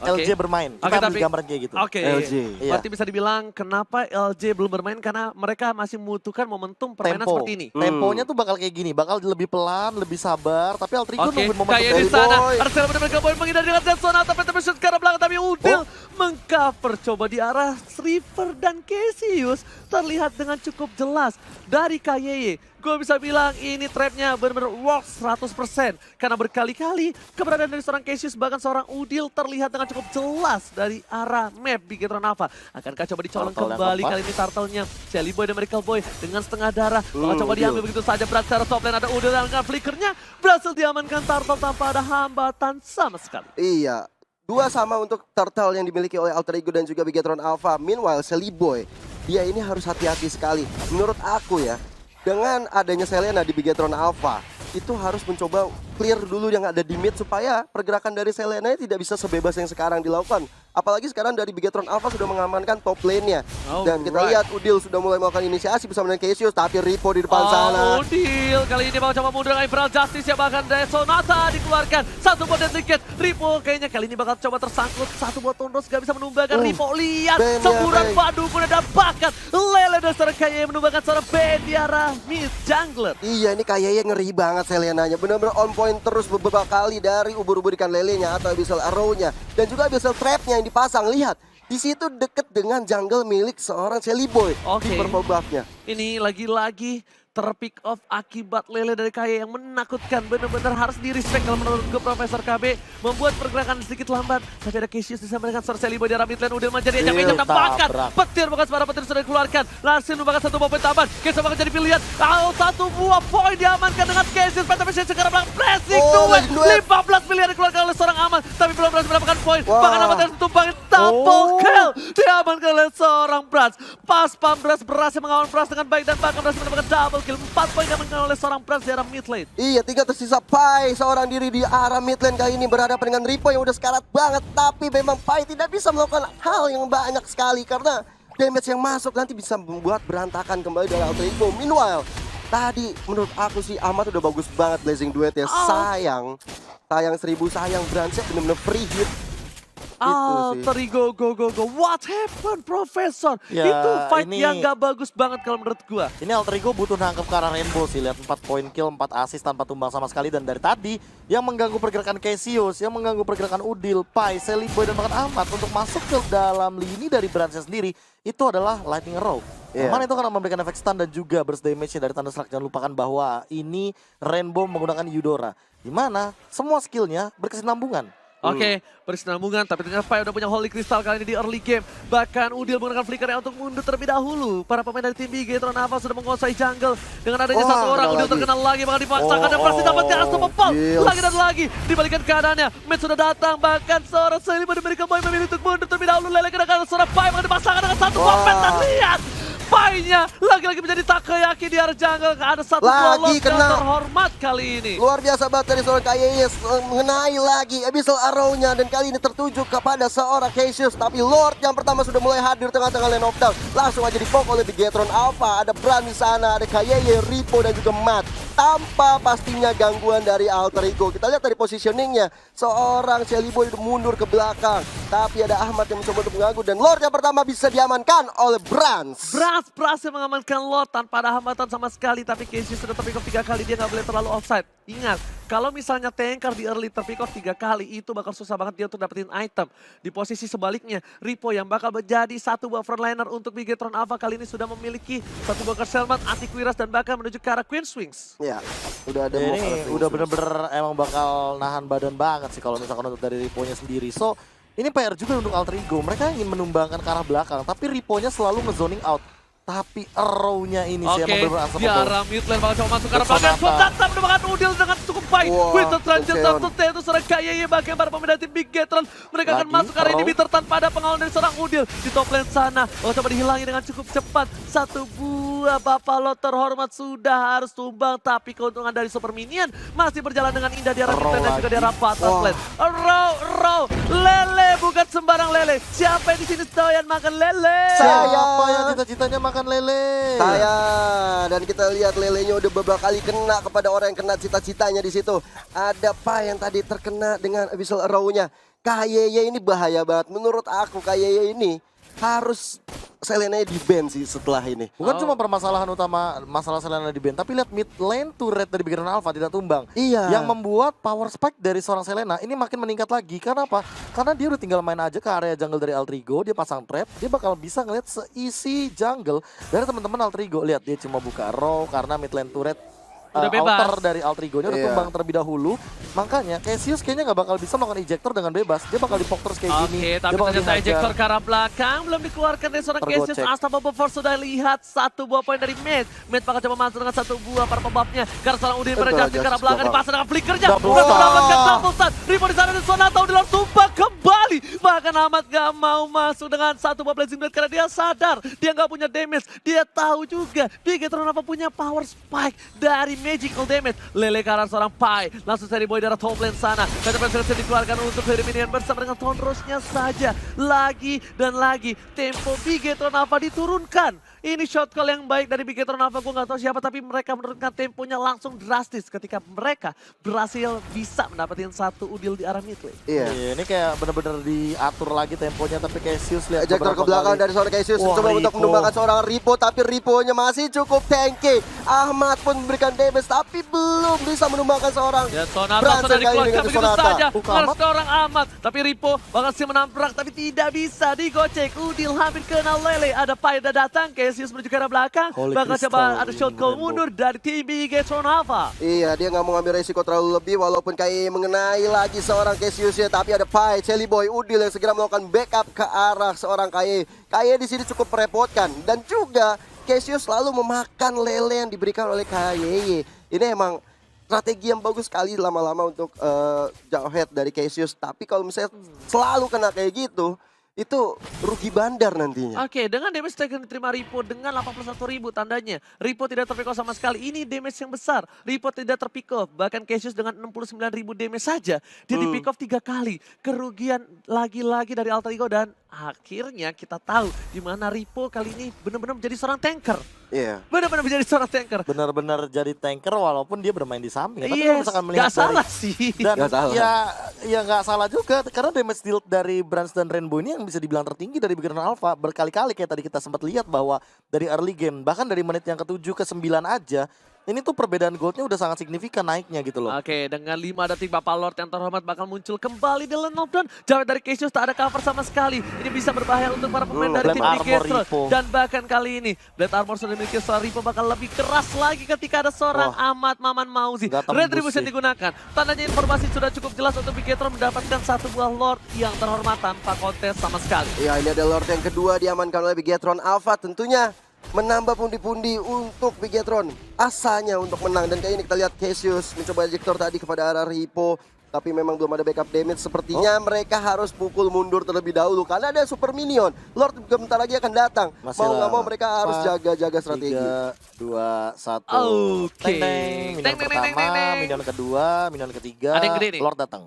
LJ bermain. Kita ambil gambaran kayak gitu. LJ. Berarti bisa dibilang kenapa LJ belum bermain, karena mereka masih membutuhkan momentum permainan seperti ini. Temponya tuh bakal kayak gini, bakal lebih pelan, lebih sabar, tapi Alter Ego nungguin momentum kayak di sana. Arsenal benar-benar Boy menghindari dengan Death Sonata, tapi shoot ke arah belakang, tapi Udil mengcover coba di arah River, dan Cassius terlihat dengan cukup jelas dari KYY. Gue bisa bilang ini trapnya benar-benar works 100%. Karena berkali-kali keberadaan dari seorang Cassius, bahkan seorang Udil terlihat dengan cukup jelas dari arah map Bigetron Alpha. Akankah coba dicolong kembali kali ini turtle-nya Sally Boy dan Miracle Boy dengan setengah darah. Bakal coba diambil begitu saja. Berat secara top lane, ada Udil dengan flickernya. Berhasil diamankan turtle tanpa ada hambatan sama sekali. Iya. 2 sama untuk turtle yang dimiliki oleh Alter Ego dan juga Bigetron Alpha. Meanwhile, Sally Boy, dia ini harus hati-hati sekali. Menurut aku ya, dengan adanya Selena di Bigetron Alpha, itu harus mencoba clear dulu yang ada di mid supaya pergerakan dari Selena tidak bisa sebebas yang sekarang dilakukan. Apalagi sekarang dari Bigetron Alpha sudah mengamankan top lane-nya. Dan kita lihat Udil sudah mulai melakukan inisiasi bersama dengan Cassius, tapi Ripo di depan sana. Udil kali ini mau coba mundur dengan Imperial Justice ya, bahkan dari Sonata dikeluarkan. Satu buat tiket. Ripo kayaknya kali ini bakal coba tersangkut. Satu buat Tondos gak bisa menumbangkan. Ripo lihat semburan padu pun ada bakat. Lele dan seorang kayaknya menumbangkan seorang Bendiara mid jungler. Iya, ini kayaknya ngeri banget Selenanya. Benar-benar on point terus beberapa kali dari ubur-ubur ikan lelenya atau Abyssal Arrow-nya. Dan juga Abyssal Trap-nya yang dipasang. Lihat, di situ deket dengan jungle milik seorang Shelly Boy di purple buff-nya. Ini lagi-lagi terpick off akibat Lele dari Kaye yang menakutkan. Benar-benar harus di-respect kalau menurut gue Profesor KB. Membuat pergerakan sedikit lambat. Tapi ada Cassius disama dengan Sir Shelly Boy di arah mid lane. Udah menjadi ajak-ajak bakat. Petir bukan sebarang petir sudah dikeluarkan. Langsung membakan satu buah poin tambahan. Cassius bakal jadi pilihan. Satu buah poin diamankan dengan Cassius. Tapi sekarang belakang pressing duet. 15 miliar dikeluarkan oleh seorang Aman. Tapi belum berhasil mendapatkan poin. Bahkan Aman harus tumbangin double kill. Diamankan oleh seorang Brans. Pas Pambras berhasil mengawal Brans dengan baik dan bahkan berhasil mendapatkan double kill. 4 poin diamankan oleh seorang Brans di arah mid lane. Iya, tinggal tersisa Pai seorang diri di arah mid lane kali ini berhadapan dengan Ripo yang udah sekarat banget. Tapi memang Pai tidak bisa melakukan hal yang banyak sekali karena damage yang masuk nanti bisa membuat berantakan kembali dari Alter Ego. Meanwhile, tadi menurut aku sih Ahmad udah bagus banget Blazing Duet ya. Sayang 1000 sayang Bransnya bener-bener free hit. Alter Ego, go. What happened, Profesor? Ya, itu fight ini yang gak bagus banget kalau menurut gua. Ini Alter Ego butuh nangkep ke arah Rainbow sih. Lihat 4 poin kill, 4 assist tanpa tumbang sama sekali. Dan dari tadi yang mengganggu pergerakan Cassius, yang mengganggu pergerakan Udil, Pai, Shelly Boy, dan bahkan Ahmad untuk masuk ke dalam lini dari Bransnya sendiri, itu adalah Lightning Arrow. Aman itu karena memberikan efek stun dan juga burst damage-nya dari Thunderstruck. Jangan lupakan bahwa ini Rainbow menggunakan Eudora, di mana semua skillnya berkesinambungan. Oke, berkesinambungan, tapi ternyata Pai udah punya Holy Crystal kali ini di early game. Bahkan Udil menggunakan flickernya untuk mundur terlebih dahulu. Para pemain dari tim Bigetron Alpha sudah menguasai jungle. Dengan adanya satu orang, Udil terkenal lagi, bahkan dipaksakan dan pasti dapat gas pepal. Lagi dan lagi, dibalikan keadaannya. Matt sudah datang, bahkan seorang Shelly memberikan Pai memilih untuk mundur terlebih dahulu. Lele kedatangan seorang Pai, bahkan dipasangkan dengan satu buah dan lihat. Pai-nya lagi-lagi menjadi Takoyaki di arah jungle. Ada satu lolos yang terhormat kali ini. Luar biasa banget dari seorang Kayes mengenai lagi Abyssal Arrow-nya dan kali ini tertuju kepada seorang Cassius. Tapi Lord yang pertama sudah mulai hadir tengah-tengah lane of down. Langsung aja dipok oleh Bigetron Alpha. Ada Bran di sana, ada Kayeye, Ripo dan juga Matt. Tanpa pastinya gangguan dari Alter Ego. Kita lihat dari positioningnya. Seorang Shelly Boy mundur ke belakang. Tapi ada Ahmad yang mencoba untuk mengganggu. Dan Lord yang pertama bisa diamankan oleh Brans. Brans berhasil mengamankan Lord tanpa ada hambatan sama sekali. Tapi Cassius sudah terpick off 3 kali. Dia nggak boleh terlalu offside. Ingat, kalau misalnya tanker di early terpick off 3 kali, itu bakal susah banget dia untuk dapetin item. Di posisi sebaliknya, Ripo yang bakal menjadi satu buah frontliner untuk Bigetron Alpha kali ini sudah memiliki satu buah Selman, anti-Quiras dan bahkan menuju ke arah Queen's Wings. Ya, udah ada ini udah bener-bener emang bakal nahan badan banget sih kalau misalkan untuk dari Ripo-nya sendiri. So, ini PR juga untuk Alter Ego. Mereka ingin menumbangkan ke arah belakang, tapi Ripo-nya selalu nge-zoning out. Tapi Arrow-nya ini sih emang bener-bener asal di arah mid lane bakal coba masuk ke arah belakang. Sonata menemukan Udil dengan cukup baik. Winter Stranger satu itu seorang Kayeye bagian para pemain dari tim Bigetron. Mereka akan masuk ke arah inhibitor tanpa ada pengawalan dari seorang Udil. Di top lane sana, coba dihilangi dengan cukup cepat. Satu buah Buffalo terhormat sudah harus tumbang. Tapi keuntungan dari Super Minion masih berjalan dengan indah di arah mid lane dan juga di arah atas lane. Arrow, Lele bukan sembarang Lele. Siapa yang di sini doyan makan Lele? Siapa yang cita-citanya makan lele? Saya. Dan kita lihat lelenya udah beberapa kali kena kepada orang yang kena cita-citanya di situ. Ada Pai yang tadi terkena dengan Abyssal Arrow-nya. Kayeye ini bahaya banget. Menurut aku Kayeye ini harus Selena di ban sih setelah ini. Bukan cuma permasalahan utama masalah Selena di ban, tapi lihat mid lane turret dari Bigetron Alpha tidak tumbang. Iya. Yang membuat power spike dari seorang Selena ini makin meningkat lagi. Karena apa? Karena dia udah tinggal main aja ke area jungle dari Alter Ego, dia pasang trap, dia bakal bisa ngeliat seisi jungle dari teman-teman Alter Ego. Lihat dia cuma buka row karena mid lane turret udah bebas. Outer dari Alter Ego-nya udah tumbang terlebih dahulu. Makanya Cassius kayaknya nggak bakal bisa melakukan ejector dengan bebas. Dia bakal dipok terus kayak gini. Oke, tapi ternyata ejector ke arah belakang belum dikeluarkan dari seorang Cassius. Unstoppable Force sudah lihat satu buah poin dari Matt. Matt bakal coba masuk dengan satu buah para pembuffnya. Karena seorang Udin berjati ke arah belakang dipasang dengan flickernya. Udah mendapatkan double stun. Ripo di sana dan Sonata udah langsung tumbang kembali. Bahkan Ahmad gak mau masuk dengan satu buah Blazing Blade karena dia sadar dia gak punya damage. Dia tahu juga Bigetron apa punya power spike dari magical damage. Lele ke arah seorang Pai. Langsung Seri Boy dari top lane sana. Kaca pensil dikeluarkan untuk dari minion bersama dengan Tone Rose-nya saja. Lagi dan lagi tempo Bigetron apa diturunkan. Ini shot call yang baik dari Bigetron Alpha, gue gak tahu siapa, tapi mereka menurunkan temponya langsung drastis ketika mereka berhasil bisa mendapatkan satu udil di arah mid lane. Iya. Ini kayak bener-bener diatur lagi temponya, tapi Cassius lihat Ejector ke belakang dari seorang Cassius Wah, coba untuk Ripo. menumbangkan seorang Ripo, tapi Ripo-nya masih cukup tanky. Ahmad pun memberikan damage tapi belum bisa menumbangkan seorang Ya Sonata Brunson sudah kali ini dikeluarkan dengan begitu Sonata. saja. Bukan Harus Ahmad. seorang Ahmad, tapi Ripo bakal sih menabrak tapi tidak bisa digocek. Udil hampir kena Lele, ada Pai udah datang, Cassius menuju ke arah belakang. Holy Bakal Crystal, coba ada shot call Rainbow. mundur dari tim Bigetron Alpha. Iya, dia nggak mau ngambil resiko terlalu lebih walaupun kayak mengenai lagi seorang Cassius ya, tapi ada Pai, Shelly Boy, Udil yang segera melakukan backup ke arah seorang Kaye. Kaye di sini cukup merepotkan dan juga Cassius selalu memakan lele yang diberikan oleh Kaye. Ini emang strategi yang bagus sekali lama-lama untuk jauh head dari Cassius, tapi kalau misalnya selalu kena kayak gitu, itu rugi bandar nantinya. Oke, dengan damage yang diterima Ripo dengan 81.000 tandanya. Ripo tidak terpick off sama sekali. Ini damage yang besar. Ripo tidak terpick off. Bahkan Cassius dengan 69.000 damage saja. Dia di pick off 3 kali. Kerugian lagi-lagi dari Alter Ego dan akhirnya kita tahu di mana Ripo kali ini benar-benar menjadi seorang tanker. Iya. Benar-benar menjadi seorang tanker. benar-benar jadi tanker walaupun dia bermain di samping. Tapi kalau Yes, misalkan melihat gak salah sih. dan Nggak salah. ya nggak salah juga karena damage deal dari Brans dan Rainbow ini yang bisa dibilang tertinggi dari Bigetron Alpha berkali-kali kayak tadi kita sempat lihat bahwa dari early game bahkan dari menit yang ke-7 ke-9 aja ini tuh perbedaan goldnya udah sangat signifikan naiknya gitu loh. Oke, dengan 5 detik Bapak Lord yang terhormat bakal muncul kembali di lane of down. Jauh dari Cassius tak ada cover sama sekali. Ini bisa berbahaya untuk para pemain dari tim Blade Armor Bigetron. Ripo. Dan bahkan kali ini Blade Armor sudah dimiliki seorang Ripo bakal lebih keras lagi ketika ada seorang Ahmad Maman Mauzi. Nggak tembus Retribution sih. digunakan. Tandanya informasi sudah cukup jelas untuk Bigetron mendapatkan satu buah Lord yang terhormat tanpa kontes sama sekali. Ya, ini ada Lord yang kedua diamankan oleh Bigetron Alpha, tentunya menambah pundi-pundi untuk Bigetron asanya untuk menang. Dan kayak ini kita lihat Cassius mencoba ejector tadi kepada arah Ripo, tapi memang belum ada backup damage. Sepertinya mereka harus pukul mundur terlebih dahulu karena ada super minion. Lord juga bentar lagi akan datang. Masih Mau nggak lah. mau mereka harus 4, jaga-jaga strategi. 3, 2, 1. Oke. Minion Teng, teng, teng, pertama, teng, teng. minion kedua, minion ketiga. Ada yang gede nih. Lord datang.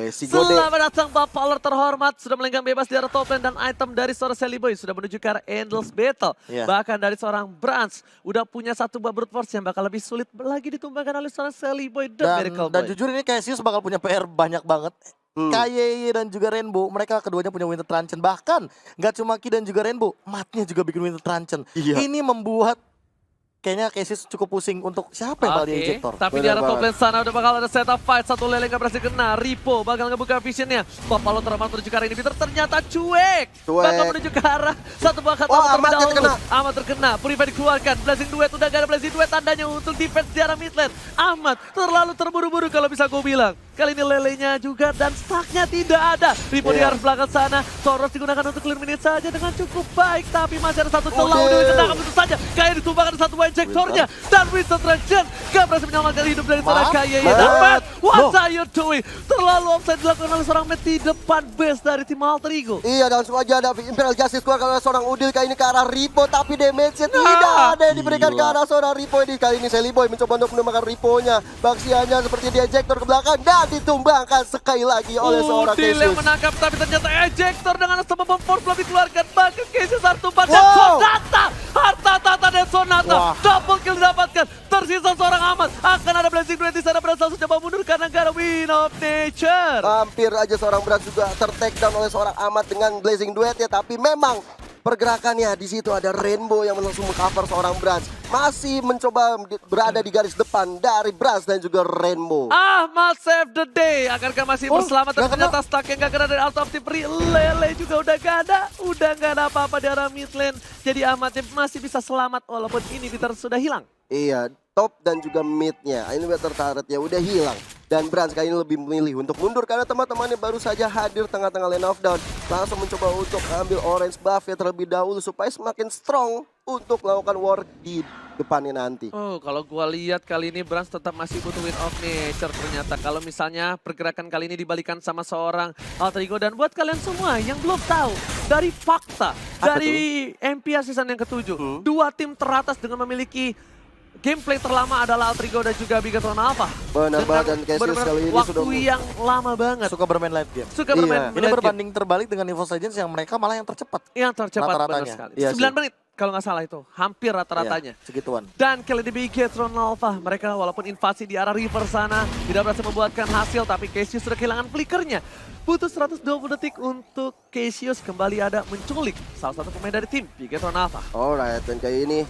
Si Gode. Selamat datang Bapak Lord terhormat. Sudah melenggang bebas di arah top lane dan item dari seorang Shelly Boy sudah menuju ke arah Endless Battle. Iya. Bahkan dari seorang Brans udah punya satu buah brute force yang bakal lebih sulit lagi ditumbangkan oleh seorang Shelly Boy The Miracle Dan Boy. jujur ini Cassius bakal punya PR banyak banget. Kaye dan juga Rainbow, mereka keduanya punya Winter Truncheon. Bahkan nggak cuma Ki dan juga Rainbow, matnya juga bikin Winter Truncheon. Iya. Ini membuat kayaknya Cassius cukup pusing untuk siapa yang bakal di ejector. Tapi di Benar arah top banget. lane sana udah bakal ada setup fight. Satu lele gak berhasil kena. Ripo bakal ngebuka visionnya. Bapak Lord terhormat menuju ke arah ini. Peter ternyata cuek. Cuek. Bakal menuju ke arah satu buah kata Oh, terlebih Ahmad yang dahulu. terkena. Ahmad terkena. Purify dikeluarkan. Blazing Duet udah gak ada Blazing Duet. Tandanya untuk defense di arah mid lane. Ahmad terlalu terburu-buru kalau bisa gue bilang. Kali ini lelenya juga dan stucknya tidak ada. Ripo di Iya. arah belakang sana. Soros digunakan untuk clear minute saja dengan cukup baik. Tapi masih ada satu celah. Udil. Udah ditendang begitu saja. Kayak ditumbangkan satu buah injektornya. Dan Winston Traction gak berhasil menyelamatkan hidup dari seorang Kaye. Dapat. What are you doing? Terlalu offside dilakukan oleh seorang Matt di depan base dari tim Alter Ego. Iya, dan langsung aja ada Imperial Justice keluar karena seorang Udil kali ini ke arah Ripo, tapi damage-nya tidak ada yang diberikan ke arah seorang Ripo ini. Kali ini Shelly Boy mencoba untuk menemukan Ripo-nya. Baksianya seperti di ejector ke belakang dan ditumbangkan sekali lagi oleh seorang Udil yang Cassius. menangkap tapi ternyata ejector dengan sebuah bomb force belum dikeluarkan. Bahkan Cassius harus tumbang dan Wow. Sonata. Harta tata dan Sonata. Wah. Double kill didapatkan. Tersisa seorang Ahmad. Akan ada Blazing Duet di sana. Brans langsung coba mundur karena gak ada Win of Nature. Hampir aja seorang Brans juga ter-take down oleh seorang Ahmad dengan Blazing Duet ya, tapi memang pergerakannya di situ ada Rainbow yang langsung mengcover seorang Brans. Masih mencoba berada di garis depan dari Brans dan juga Rainbow. Ahmad save the day. Akankah masih Oh, berselamat? Tapi nggak ternyata stuck yang gak kena dari Out of the Free. Lele juga udah gak ada. Udah gak ada apa-apa di arah mid lane. Jadi Ahmad masih bisa selamat walaupun ini Peter sudah hilang. Iya, top dan juga mid-nya. Ini better turret ya udah hilang. Dan Brans kali ini lebih memilih untuk mundur karena teman-temannya baru saja hadir tengah-tengah lane of down. Langsung mencoba untuk ambil orange buff ya terlebih dahulu supaya semakin strong untuk melakukan war di depannya nanti. Oh, kalau gua lihat kali ini Brans tetap masih butuh win of nature ternyata. Kalau misalnya pergerakan kali ini dibalikan sama seorang Alter Ego. Dan buat kalian semua yang belum tahu, dari fakta, dari MPR season yang ke-7, dua tim teratas dengan memiliki gameplay terlama adalah Alter Ego dan juga Bigatron Alpha. Benar banget, dan Cassius benar-benar kali ini waktu sudah yang lama banget. Suka bermain late game. Suka bermain Ini berbanding terbalik dengan EVOS Legends yang mereka malah yang tercepat. yang tercepat benar rata-ratanya. sekali. Iya 9 sih. menit kalau nggak salah itu, hampir rata-ratanya. Iya, segituan. Dan kali ini Bigatron Alpha, mereka walaupun invasi di arah river sana tidak berhasil membuatkan hasil, tapi Cassius sudah kehilangan flickernya. Butuh 120 detik untuk Cassius kembali ada menculik salah satu pemain dari tim Bigatron Alpha. Alright, dan kali ini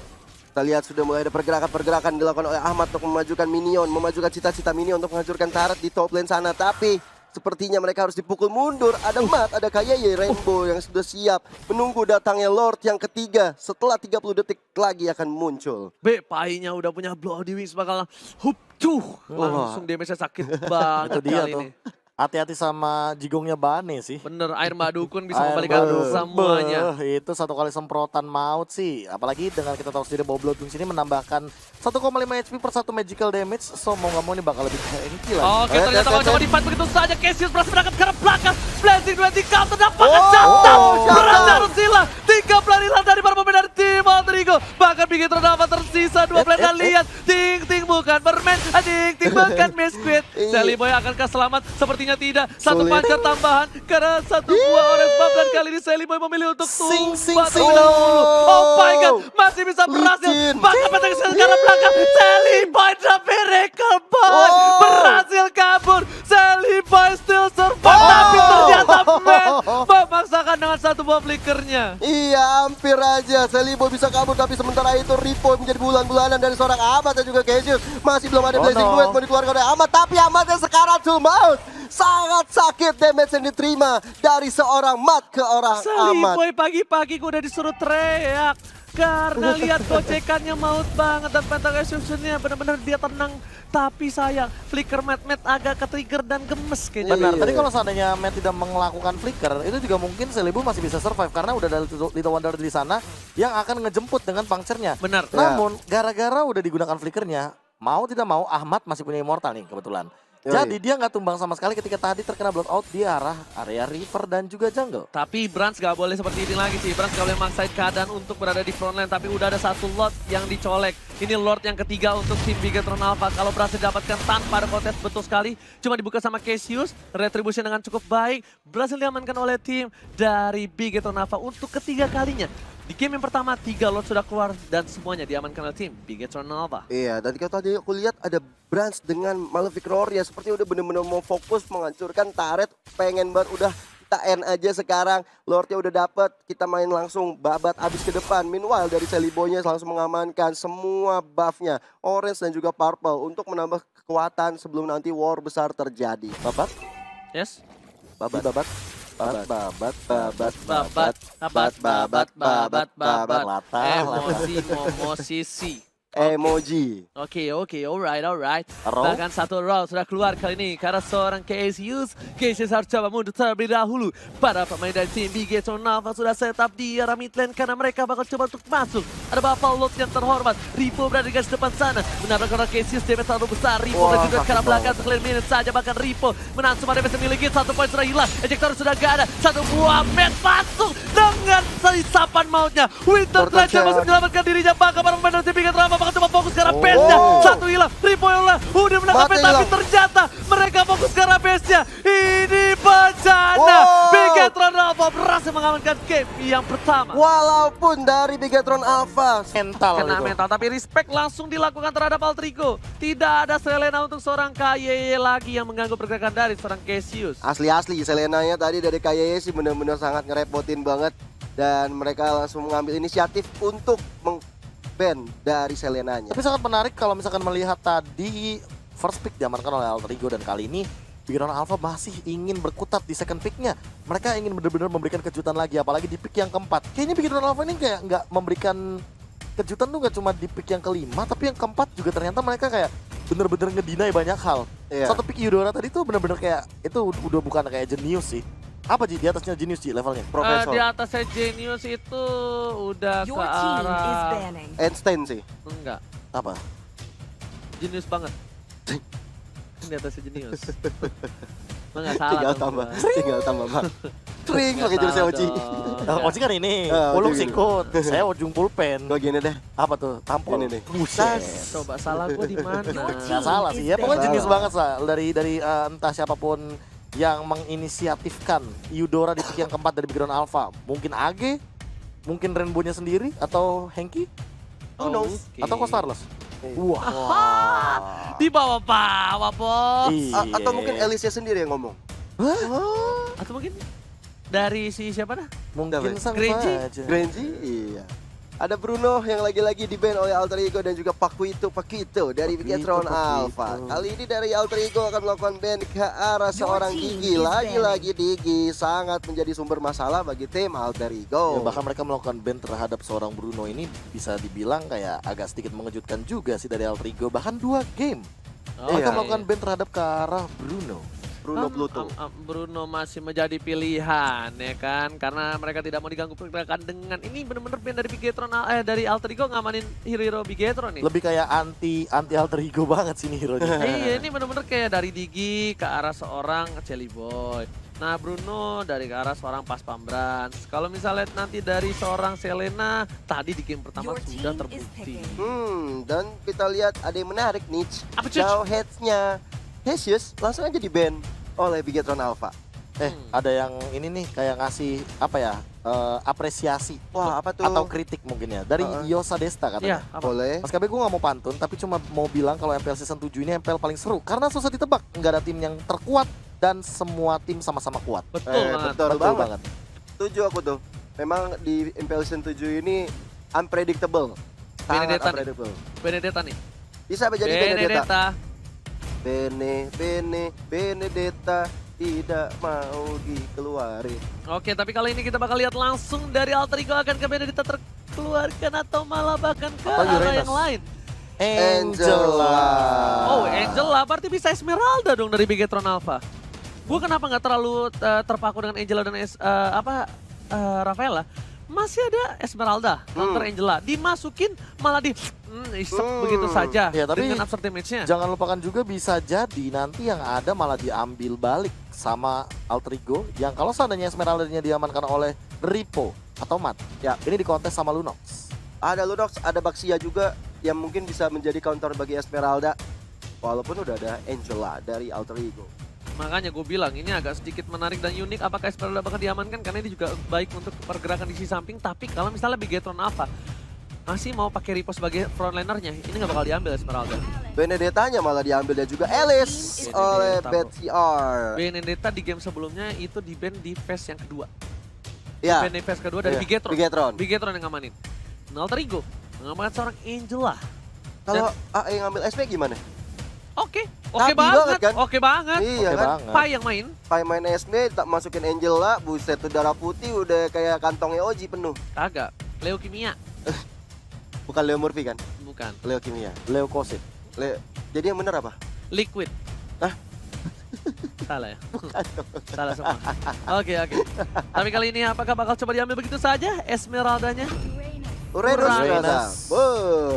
kita lihat sudah mulai ada pergerakan-pergerakan dilakukan oleh Ahmad untuk memajukan minion, memajukan cita-cita minion untuk menghancurkan turret di top lane sana. Tapi sepertinya mereka harus dipukul mundur. Ada Matt, ada KYY, Rainbow yang sudah siap menunggu datangnya Lord yang ketiga. Setelah 30 detik lagi akan muncul. Painya udah punya Bloody Wings bakal langsung damage-nya sakit banget Itu dia kali tuh. ini. Hati-hati sama jigongnya Bane sih. Bener, air madukun bisa Air membalikan madu. semuanya. Itu satu kali semprotan maut sih. Apalagi dengan kita tahu sendiri bahwa Blood Wings ini menambahkan 1,5 HP per satu magical damage. So mau nggak mau ini bakal lebih tanky lagi. Oke, ternyata kalau coba di-fight begitu saja, Cassius berhasil berangkat ke arah belakang. Blazing 20 counter dapatkan Shutdown. Berhasil Rosilla. 3 pelarian dari para pemain dari tim Alter Ego. Bahkan Bigatron Alpha tersisa 2 pelarian. Lihat, ting-ting bukan bermain. Ting-ting bukan Misquid. Sally Boy akankah selamat? Sepertinya tidak. Satu Sulit. pancar tambahan karena satu buah orange buff. Dan kali ini Sally Boy memilih untuk Sing, sing, tumbang sing. terlebih dahulu. Oh my god, masih bisa berhasil. Licin. Bahkan pancar ke arah belakang. Sally Boy the miracle boy. Oh. Berhasil kabur. Sally Boy still survive. Tapi ternyata Matt memaksakan dengan satu buah flickernya. Iya, hampir aja Selibo bisa kabur, tapi sementara itu Ripo menjadi bulan-bulanan dari seorang Ahmad dan juga Cassius. Masih belum ada Blazing Duet mau dikeluarkan oleh Ahmad, tapi Ahmad yang sekarang maut. Sangat sakit damage yang diterima dari seorang Matt ke orang Sally Ahmad. Boy pagi-pagi gue udah disuruh teriak. Karena lihat gocekannya maut banget dan Pentagon Execution-nya benar-benar dia tenang. Tapi sayang, flicker Matt agak ke-trigger dan gemes kayaknya. Benar, Iya. tadi kalau seandainya Matt tidak melakukan flicker, itu juga mungkin Selibu masih bisa survive karena udah ada Little Wonder di sana yang akan ngejemput dengan puncture-nya. Benar. Namun, gara-gara udah digunakan flickernya, mau tidak mau Ahmad masih punya immortal nih kebetulan. Yoi. Jadi dia nggak tumbang sama sekali ketika tadi terkena blood out di arah area river dan juga jungle. Tapi Brans gak boleh seperti ini lagi sih. Brans gak boleh maksain keadaan untuk berada di front line. Tapi udah ada satu Lord yang dicolek. Ini Lord yang ketiga untuk tim Bigatron Alpha. Kalau berhasil didapatkan tanpa ada kontes betul sekali. Cuma dibuka sama Cassius. Retribution dengan cukup baik. Berhasil diamankan oleh tim dari Bigatron Alpha untuk ketiga kalinya. Di game yang pertama, 3 Lord sudah keluar dan semuanya diamankan oleh tim Bigatron Alpha. Iya, dan kalau tadi aku lihat ada Brans dengan Malefic Roar ya, seperti udah bener-bener mau fokus menghancurkan turret, pengen banget udah kita end aja sekarang. Lordnya udah dapet, kita main langsung babat abis ke depan. Meanwhile dari Selibonya langsung mengamankan semua buffnya, orange dan juga purple untuk menambah kekuatan sebelum nanti war besar terjadi. Babat, Yes? babat, babat, babat, babat, babat, Babat. latah, Musisi. Emoji. Oke, alright. Roll. Bahkan satu roll sudah keluar kali ini karena seorang Cassius harus coba mundur terlebih dahulu. Para pemain dari tim Bigatron Alpha sudah setup di arah mid lane karena mereka bakal coba untuk masuk. Ada Buffalo Lord yang terhormat. Ripo berada di garis depan sana. Menabrak orang Cassius, damage terlalu besar. Ripo Wah, dan juga ke arah sakit belakang sekalian minute saja. Bahkan Ripo menahan semua damage yang miliki. 1 poin sudah hilang. Ejector sudah gak ada. Satu buah match masuk dengan isapan mautnya. Winter Treasure masih menyelamatkan dirinya. Bahkan para pemain dari tim Bigatron Alpha bakal coba fokus ke arah base-nya. Satu hilang, Ripo yang hilang. Udah menangkap Mati tapi hilang. ternyata mereka fokus ke arah base-nya. Ini bencana. Wow. Bigatron Alpha berhasil mengamankan game yang pertama. Walaupun dari Bigatron Alpha mental Kena itu. mental, tapi respect langsung dilakukan terhadap Alter Ego. Tidak ada Selena untuk seorang KYY lagi yang mengganggu pergerakan dari seorang Cassius. asli-asli Selenanya tadi dari KYY sih benar-benar sangat ngerepotin banget, dan mereka langsung mengambil inisiatif untuk ban dari Selenanya. Tapi sangat menarik kalau misalkan melihat tadi first pick diamankan oleh Alter Ego dan kali ini Bigatron Alpha masih ingin berkutat di second picknya. Mereka ingin benar-benar memberikan kejutan lagi, apalagi di pick yang keempat. Kayaknya Bigatron Alpha ini kayak nggak memberikan kejutan tuh nggak cuma di pick yang kelima, tapi yang keempat juga ternyata mereka kayak bener-bener ngedinai banyak hal. Iya. Satu pick Eudora tadi tuh bener-bener kayak, itu udah bukan kayak jenius sih. Apa Ji, di atasnya jenius Ji levelnya? Profesor. Di atasnya Genius itu udah ke Your team is arah... banning. Einstein sih. Enggak, Apa? Genius banget. Di atasnya Genius. Lo nggak salah Tinggal dong tambah, gua. tinggal tambah Bang. Tring Nggak pakai jersey salah Oji. dong. Oji kan ini, Ah, ulung Oji gini. sikut, saya ujung pulpen. Gue gini deh. Apa tuh? Tampol. Ini nih. Buset. Coba salah gue di mana? Nggak salah sih, ya pokoknya Salah. jenius banget lah. Dari entah siapapun yang menginisiatifkan Eudora di pick yang keempat dari background Alpha. Mungkin AG, mungkin Rainbow-nya sendiri, atau Henki, Who knows? Oke. atau Costarless. Iya. Wah. Di bawah-bawah, Bos. Iya. Atau mungkin Alicia sendiri yang ngomong. Atau mungkin dari si siapa dah? Mungkin sang Grenji? aja. Grenji, iya. Ada Bruno yang lagi-lagi di-ban oleh Alter Ego dan juga Paquito dari Bigetron Paquito. Alpha. Kali ini dari Alter Ego akan melakukan ban ke arah seorang team Gigi. is Lagi-lagi Digi sangat menjadi sumber masalah bagi tim Alter Ya, Ego. bahkan mereka melakukan ban terhadap seorang Bruno ini bisa dibilang kayak agak sedikit mengejutkan juga sih dari Alter Ego. Bahkan 2 game Oh, mereka iya. melakukan ban terhadap ke arah Bruno. Bruno Pluto. Bruno masih menjadi pilihan ya kan, karena mereka tidak mau diganggu pergerakan dengan ini bener-bener band dari Bigetron dari Alter Ego ngamanin hero Bigetron nih. Lebih kayak anti Alter Ego banget sih nih hero-nya. Iya, ini bener-bener kayak dari Digi ke arah seorang Jelly Boy. Nah, Bruno dari ke arah seorang Pas Pambrans. Kalau misalnya nanti dari seorang Selena, tadi di game pertama Your sudah team is terbukti. picking. Dan kita lihat ada yang menarik nih. Apa, Cuc? Jauh heads-nya Hesius langsung aja di-ban oleh Bigetron Alpha. Ada yang ini nih kayak ngasih apa ya, apresiasi Wah, apa tuh? atau kritik mungkin ya dari Yosa Desta Iya, katanya. apa? Boleh. Mas KB gue gak mau pantun, tapi cuma mau bilang kalau MPL Season 7 ini MPL paling seru. Karena susah ditebak, nggak ada tim yang terkuat dan semua tim sama-sama kuat. Betul banget. Betul banget. banget. Setuju aku tuh. Memang di MPL Season 7 ini unpredictable. Sangat Benedetta nih. unpredictable. Benedetta nih. Bisa menjadi Benedetta. Benedetta. Benedetta tidak mau dikeluarin. Oke, tapi kali ini kita bakal lihat langsung dari Alter Ego akan ke Benedetta terkeluarkan atau malah bahkan ke Atau arah Uranus. yang lain. Angela. Oh, Angela berarti bisa Esmeralda dong dari Bigetron Alpha. Gue kenapa nggak terlalu terpaku dengan Angela dan Rafaela? Masih ada Esmeralda, counter Angela. Dimasukin malah isep begitu saja Ya, tapi dengan absurd damage-nya. Jangan lupakan juga bisa jadi nanti yang ada malah diambil balik sama Alter Ego. Yang kalau seandainya Esmeralda-nya diamankan oleh Ripo atau Mat, Ya. ini dikontes sama Lunox. Ada Lunox, ada Baxia juga yang mungkin bisa menjadi counter bagi Esmeralda. Walaupun udah ada Angela dari Alter Ego. Makanya gue bilang ini agak sedikit menarik dan unik. Apakah Esmeralda bakal diamankan? Karena ini juga baik untuk pergerakan di sisi samping. Tapi kalau misalnya Bigetron Alpha masih mau pakai Ripo sebagai frontlinernya, ini nggak bakal diambil Esmeralda. Benedettanya malah diambil dan juga Alice Benedetta, oleh bro. BTR. Benedetta di game sebelumnya itu di ban di phase yang kedua. Ya, Ban di phase kedua dari Iya, Bigetron. Bigetron. Bigetron yang ngamanin. Nah, Alter Ego mengamankan seorang Angela. Kalau AE ngambil SP gimana? Oke Nabi banget, banget kan? oke banget. Iya Oke kan? banget. Pai yang main, Kayak main SP tak masukin Angela, buset tuh darah putih udah kayak kantongnya Oji penuh. kagak. Leukemia, Bukan Leo Murphy kan? bukan. Leo Kimia. Leo Kosit. Jadi yang bener apa? Liquid. Hah? Salah ya? Salah semua. Oke. Tapi kali ini apakah bakal coba diambil begitu saja Esmeraldanya? Uranus Uranus. ternyata.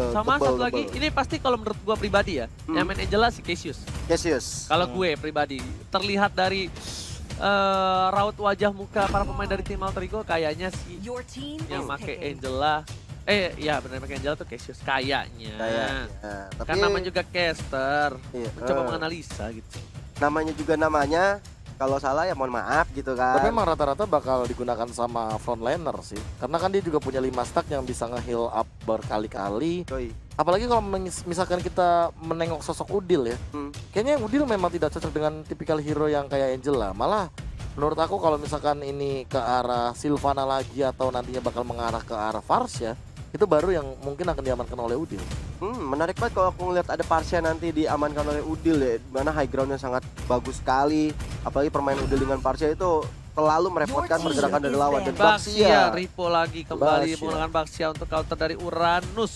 Sama Tebal, satu lagi, tebal. ini pasti kalau menurut gua pribadi ya, yang main Angela si Cassius. Cassius. Kalau gue pribadi, terlihat dari raut wajah muka para pemain dari tim Alter Ego kayaknya sih Your team yang is pakai picking. Angela. Ya benar pakai Angela tuh Cassius kayaknya. Kayaknya. Tapi Kan namanya juga caster, iya, mencoba menganalisa gitu. namanya juga namanya. Kalau salah ya mohon maaf gitu kan. Tapi emang rata-rata bakal digunakan sama frontliner sih. Karena kan dia juga punya 5 stack yang bisa nge-heal up berkali-kali. Yoi. Apalagi kalau misalkan kita menengok sosok Udil ya. Hmm. Kayaknya Udil memang tidak cocok dengan tipikal hero yang kayak Angela. Malah menurut aku kalau misalkan ini ke arah Sylvana lagi atau nantinya bakal mengarah ke arah Varsya, itu baru yang mungkin akan diamankan oleh Udil. Menarik banget kalau aku ngeliat ada Parsha nanti diamankan oleh Udil ya. Dimana high groundnya sangat bagus sekali. Apalagi permainan Udil dengan Parsha itu terlalu merepotkan Your team pergerakan dari is lawan. Dan banned. Baxia, Baxia. Ripo lagi kembali Baxia. menggunakan Baxia untuk counter dari Uranus.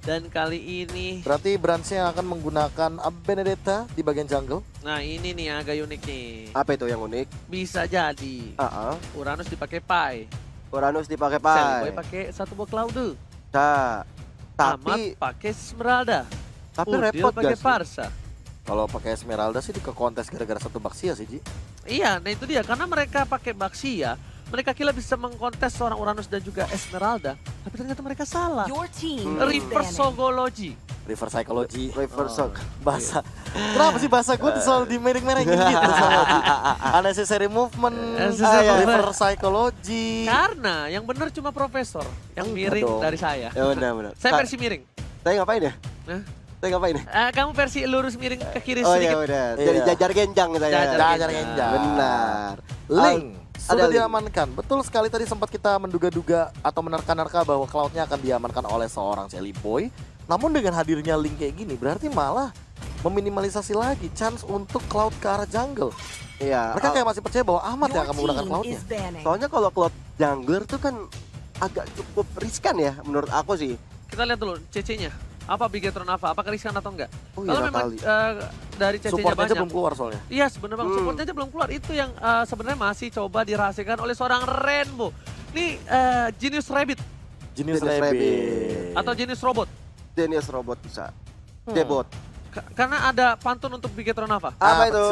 Dan kali ini, Berarti Branch yang akan menggunakan Benedetta di bagian jungle. nah ini nih yang agak unik nih. Apa itu yang unik? Bisa jadi Uranus dipakai Pai, Uranus dipakai Cellboy Pai. pakai satu buah Cloud, Nah, Amat tapi pakai Esmeralda, tapi Udil repot pakai gak sih? Parsa. Kalau pakai Esmeralda sih ke kontes gara-gara satu Baxia sih, Ji. Iya, nah itu dia karena mereka pakai Baxia, mereka kira bisa mengkontes seorang Uranus dan juga Esmeralda, tapi ternyata mereka salah. Your team is Reverse banning. Sogology. River Psychology. Reverse shock. Bahasa. Kenapa sih bahasa gue tuh selalu dimereng-merengin gitu sama Ji? Unnecessary movement, Unnecessary river movement. psychology. Karena yang benar cuma profesor, yang miring dong. dari saya. Ya benar. Saya versi miring. Saya ngapain ya? Hah? Saya ngapain ya? Kamu versi lurus miring ke kiri Oh sedikit. iya udah. Iya. Jadi jajar genjang saya. Jajar Genjang. Benar. Link sudah Link. diamankan. Betul sekali tadi sempat kita menduga-duga atau menerka-nerka bahwa Cloud-nya akan diamankan oleh seorang Cellboy. Namun dengan hadirnya Link kayak gini berarti malah meminimalisasi lagi chance untuk Cloud ke arah jungle. Iya. Mereka kayak masih percaya bahwa Ahmad yang Your akan menggunakan team Cloud-nya. is banning. Soalnya kalau Cloud jungler tuh kan agak cukup riskan ya menurut aku sih. Kita lihat dulu CC-nya. Apa Bigetron apa? Apakah riskan atau enggak? Oh Kalau iya memang Natali. dari CC-nya Supportnya aja banyak. belum keluar soalnya. Iya sebenarnya bang, supportnya aja belum keluar. Itu yang sebenarnya masih coba dirahasiakan oleh seorang Rainbow. Ini Genius Rabbit Genius Genius Rabbit. Rabbit. atau Genius Robot. Genius robot bisa. Debot. Karena ada pantun untuk Bigetron apa? Apa itu?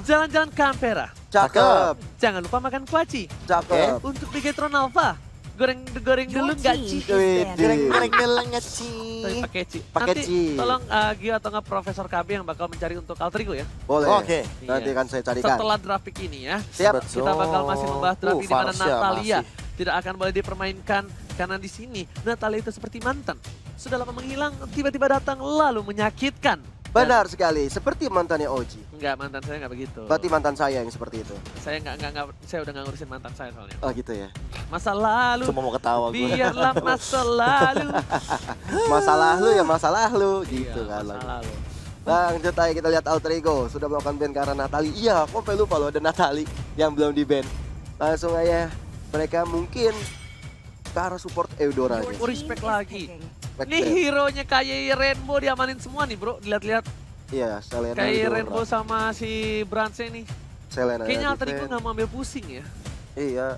Jalan-jalan ke Ampera. Cakep. Jangan lupa makan kuaci. Cakep. Untuk Bigetron Alpha, goreng dulu Your nggak team Ci? is Wih, banning. Goreng-gorengnya Ci. Tapi pakai Ci. Pakai Nanti Ci. tolong Gio atau nggak Profesor KB yang bakal mencari untuk Altrigo ya. Boleh. Oke. Nanti Iya. akan saya carikan. Setelah draft pick ini ya. Siap. Kita bakal masih membahas draft pick di mana Farsia Natalia masih. tidak akan boleh dipermainkan karena di sini Natalia itu seperti mantan. Sudah lama menghilang, tiba-tiba datang lalu menyakitkan. Benar sekali. Seperti mantannya Oji. Enggak, mantan saya enggak begitu. Berarti mantan saya yang seperti itu. Saya saya udah nggak ngurusin mantan saya soalnya. Oh gitu ya. Masa lalu, Cuma mau ketawa gue. biarlah masa lalu. Masalah lu ya masalah lu gitu Iya, kan. masa lalu. Lanjut aja kita lihat Alter Ego sudah melakukan ban karena Natali. Iya, aku sampai lupa loh ada Natali yang belum di ban. Langsung aja mereka mungkin ke arah support Eudora aja. Your Oh, team respect is lagi. picking. Nih hero-nya kayak Rainbow diamanin semua nih bro, dilihat-lihat. Iya, Selena Kayak Eudora. Rainbow sama si Brance nih. Selena Kayaknya di Alter Ego ban. nggak mau ambil pusing ya. Iya.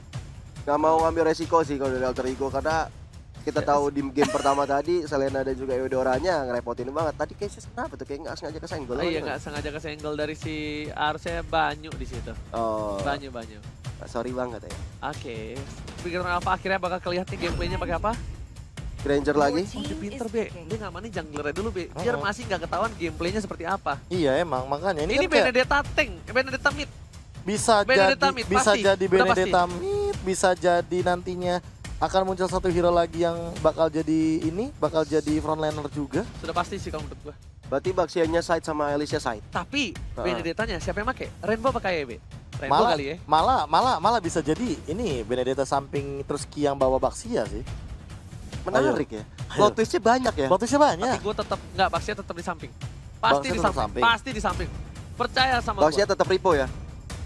Nggak mau ngambil resiko sih kalau dari Alter Ego karena kita Yes. tahu di game pertama tadi Selena dan juga Eudoranya ngerepotin banget. Tadi kayaknya kenapa tuh kayak nggak sengaja kesenggol. Iya nggak sengaja kesenggol dari si harusnya Banyu di situ. Oh. Banyu. Sorry banget ya. Oke. Pikiran apa akhirnya bakal kelihatan nih gameplaynya pakai apa? Granger lagi. Oh dia pinter is be. picking. Dia ngamanin junglernya dulu be. Biar masih nggak ketahuan gameplaynya seperti apa. Iya emang makanya Ini kan kayak Benedetta tank, Benedetta mid. bisa Benedetta jadi mid, bisa pasti. jadi Udah Benedetta mid, bisa jadi nantinya akan muncul satu hero lagi yang bakal jadi frontliner juga. Sudah pasti sih kalau menurut gua. Berarti Baxiannya side sama Alicia side. Tapi Ah. Benedettanya siapa yang make? Rainbow pakai be? Rainbow Malah, kali ya. malah bisa jadi ini Benedetta samping terus Ki yang bawa Baxia sih. Menarik ya. Plot twistnya banyak ya. Plotnya banyak. Tapi gua tetap nggak, Baxia tetap di samping. Pasti Baxia di tetap samping. samping. Pasti di samping. Percaya sama Baxia gua. tetap repo ya.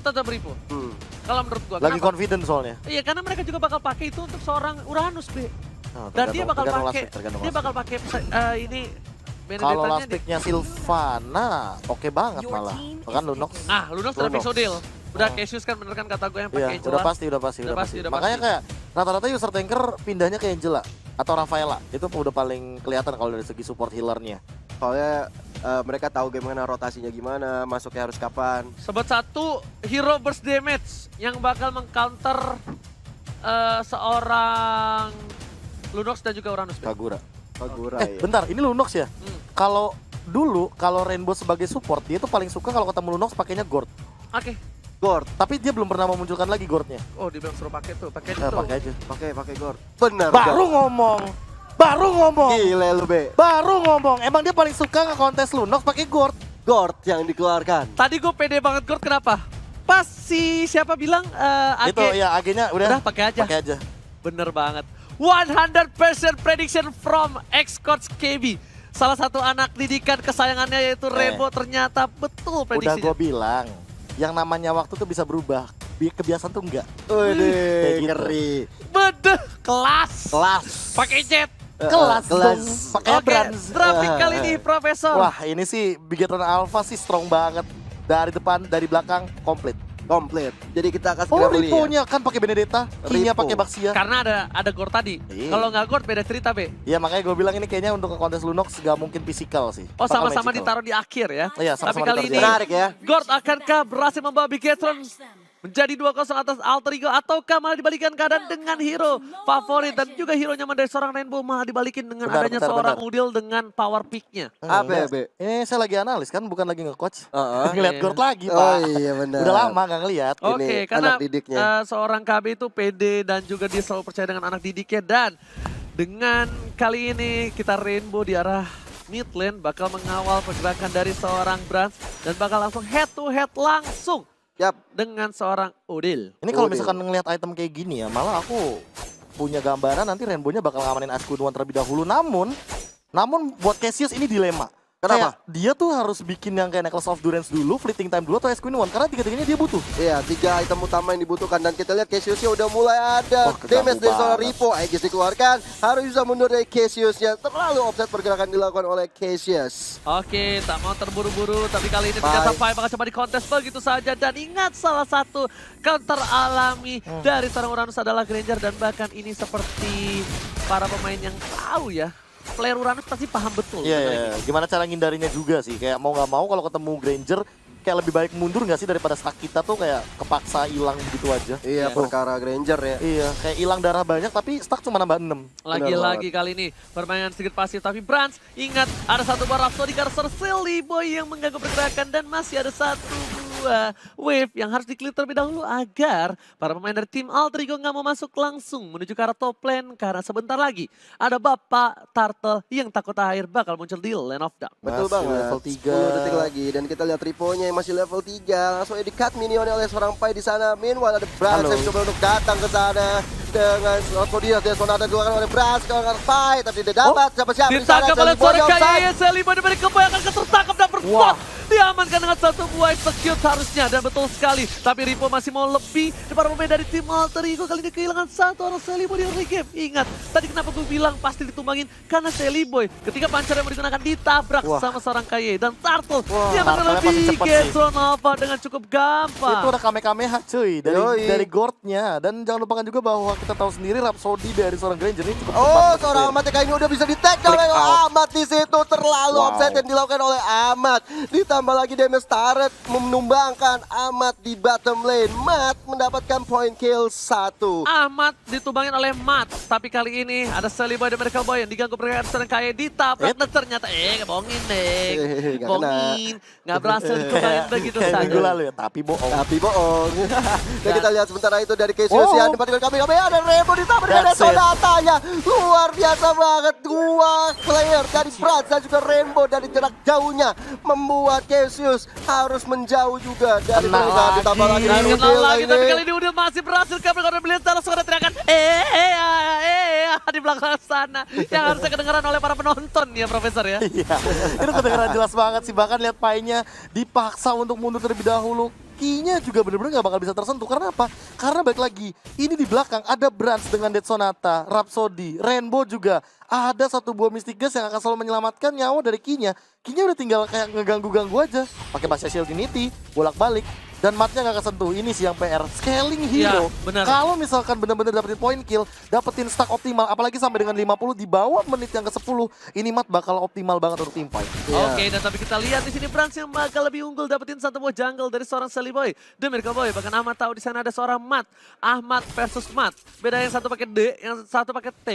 Tetap Ripo. Hmm. Kalau menurut gua. Lagi Kenapa? confident soalnya. Iya, karena mereka juga bakal pakai itu untuk seorang Uranus, Be. Oh, Dan dia bakal tergantung pakai last pick, tergantung dia last bakal pakai ini pick. Kalau Benedettanya last picknya Sylvana oke banget Your malah. team Bahkan is Lunox. picking. Lunox udah Lunox. Pixodil. Udah Oh. Cassius kan bener kan kata gue yang Iya, pakai Angela. udah pasti. Udah pasti. Makanya kayak rata-rata user tanker pindahnya ke Angela atau Rafaela. Itu udah paling kelihatan kalau dari segi support healernya. Soalnya mereka tahu gimana rotasinya gimana, masuknya harus kapan. Sebut satu hero burst damage yang bakal mengcounter seorang Lunox dan juga Uranus. Be. Kagura. Kagura ya. Bentar, ini Lunox ya? Hmm. Kalau kalau Rainbow sebagai support, dia tuh paling suka kalau ketemu Lunox pakainya Gord. Oke. Gord, Tapi dia belum pernah memunculkan lagi Gordnya. Oh, dibilang suruh pakai tuh, pakai itu. Pakai aja. pakai Gord. Benar. Baru ngomong. Gile lu be. Baru ngomong. Emang dia paling suka nge-kontes Lunox pakai Gord. Gord yang dikeluarkan. Tadi gue pede banget Gord, kenapa? Pas si siapa bilang Age Itu ya agennya udah udah pakai aja. pakai aja. Bener banget. 100% prediction from ex-coach KB. Salah satu anak didikan kesayangannya yaitu Rainbow ternyata betul Udah prediksinya. gue bilang, yang namanya waktu tuh bisa berubah. Kebiasaan tuh enggak. Waduh, Kayak gitu. ngeri. Bedeh, kelas. Kelas. Pakai jet. Kelas kelas. dong. Pakai Oke, Brands. draft pick kali ini Profesor. Wah, ini sih Bigetron Alpha sih strong banget. Dari depan, dari belakang, komplit. Komplit. Jadi kita akan Oh, segera melihat. Ripo-nya kan pakai Benedetta, King-nya Ripo. pakai Baxia. Karena ada Gord tadi. Iya. Kalau nggak Gord beda cerita, Be. Ya makanya gue bilang ini kayaknya untuk ke kontes Lunox gak mungkin physical sih. Oh, Bakal sama-sama magical. ditaruh di akhir ya. Iya, Tapi sama-sama kali ditaruh ini di Menarik ya. Gord akankah berhasil membawa Bigetron menjadi 2-0 atas Alter Ego ataukah malah dibalikan keadaan dengan hero favorit dan juga hero nyaman dari seorang Rainbow malah dibalikin dengan Bentar, adanya bentar, seorang bentar. Udil dengan power pick-nya. Apa ya, Enggak. Be? Ini saya lagi analis kan, bukan lagi nge-coach. Heeh. Ngeliat Iya. Gord lagi, Oh Pak. iya benar. Udah lama gak ngeliat. Ini Oke, karena anak didiknya. seorang KB itu pede dan juga dia selalu percaya dengan anak didiknya dan dengan kali ini kita Rainbow di arah mid lane bakal mengawal pergerakan dari seorang Brands dan bakal langsung head to head langsung Yap. dengan seorang Udil. Ini kalau Udil. misalkan ngeliat item kayak gini ya, malah aku punya gambaran nanti Rainbow-nya bakal ngamanin Ice Queen One terlebih dahulu. Namun buat Cassius ini dilema. Kenapa? Kayak dia tuh harus bikin yang kayak Necklace of Durance dulu, Fleeting Time dulu atau Ice Queen One. Karena tiga-tiganya dia butuh. Iya, 3 item utama yang dibutuhkan dan kita lihat Cassiusnya udah mulai ada Wah, keganggu damage dari seorang banget. Ripo. Aegis dikeluarkan, harus bisa mundur dari Cassiusnya. Terlalu offset pergerakan dilakukan oleh Cassius. Oke, tak mau terburu-buru, tapi kali ini ternyata Pai bakal coba dikontes begitu saja. Dan ingat salah satu counter alami dari seorang Uranus adalah Granger. Dan bahkan ini seperti para pemain yang tahu ya, player Uranus pasti paham betul. Iya, dengan iya. ini. Gimana cara ngindarinya juga sih. Kayak mau nggak mau kalau ketemu Granger, kayak lebih baik mundur nggak sih daripada stack kita tuh kayak kepaksa hilang begitu aja. Iya, Iya. perkara Granger ya. Iya, kayak hilang darah banyak tapi stack cuma nambah 6. Lagi-lagi kali ini permainan sedikit pasif, tapi Brands ingat ada satu buah Rhapsody Cursor Silly Boy yang mengganggu pergerakan dan masih ada satu buah wave yang harus di-clear terlebih dahulu agar para pemain dari tim Alter Ego nggak mau masuk langsung menuju ke arah top lane karena sebentar lagi ada Bapak Turtle yang takut air bakal muncul di Land of Dark. Betul Masih banget. level 3. 10 detik lagi dan kita lihat Ripo-nya yang masih level 3. Langsung di-cut minionnya oleh seorang Pai di sana. Meanwhile ada Brands Halo. yang coba untuk datang ke sana dengan Rhapsody dan Sonata dikeluarkan oleh Brands ke arah Pai tapi tidak dapat siapa-siapa di sana. Ditangkap oleh Jelly Boy seorang offside. kaya Silly Boy dari Keboy akan tertangkap dan Wah. berspot. Diamankan dengan satu buah execute harusnya dan betul sekali. Tapi Ripo masih mau lebih daripada pemain dari tim Alter Ego. Kali ini kehilangan satu orang Silly Boy di early game. Ingat, tadi kenapa gue bilang pasti ditumbangin karena Silly Boy ketika pancar yang mau digunakan ditabrak Wah. sama seorang Kaye dan Turtle. Wah, Dia Turtle-nya lebih pasti cepet sih. Getron Alpha dengan cukup gampang. Itu ada Kamehameha cuy Yoi. dari Gordnya. Dan jangan lupakan juga bahwa kita tahu sendiri Rhapsody dari seorang Granger ini cukup Oh, cepat seorang untuk Amat yang kayaknya udah bisa di-tag down Click oleh out. Amat di situ. Terlalu Wow. offset yang dilakukan oleh Amat. Ditambah lagi damage turret menumbangkan Amat di bottom lane. Mat mendapatkan point kill 1. Ahmad ditumbangin oleh Matt, tapi kali ini ada Silly Boy dan Miracle Boy yang diganggu pergerakan seorang Kaye ditabrak dan ternyata bohongin deh, Nggak bohongin, nggak berhasil ditumbangin begitu kayak saja. minggu lalu ya, tapi bohong. Tapi bohong. Dan kita lihat sementara itu dari Cassius ya. Depan dengan kami ada Rainbow ditabrak dengan That's it. Sonatanya. Luar biasa banget. 2 player dari Brands dan juga Rainbow dari jarak jauhnya membuat Cassius harus menjauh juga dari Kena mereka. Ditambah lagi lagi. dari Kenal Udil lagi, tapi ini. kali ini udah masih berhasil kabur karena beliau salah suara teriakan di belakang sana yang harusnya kedengaran oleh para penonton ya Profesor ya. Iya, itu kedengeran jelas banget sih. Bahkan lihat Pai-nya dipaksa untuk mundur terlebih dahulu. Key-nya juga bener-bener gak bakal bisa tersentuh. Karena apa? Karena balik lagi, ini di belakang ada Brands dengan Dead Sonata, Rhapsody, Rainbow juga. Ada satu buah Mystic Gas yang akan selalu menyelamatkan nyawa dari Key-nya. Key-nya udah tinggal kayak ngeganggu-ganggu aja. Pakai Basya Shield Unity, bolak-balik. Dan matnya gak kesentuh, ini sih yang PR. Scaling hero, Ya, benar. kalau misalkan benar-benar dapetin point kill, dapetin stack optimal, apalagi sampai dengan 50 di bawah menit yang ke-10, ini mat bakal optimal banget untuk tim fight. Iya. Oke, dan tapi kita lihat di sini Brands yang bakal lebih unggul dapetin satu buah jungle dari seorang Silly Boy. The Miracle Boy, bahkan Ahmad tahu di sana ada seorang Matt. Ahmad versus Matt. Beda yang satu pakai D, yang satu pakai T.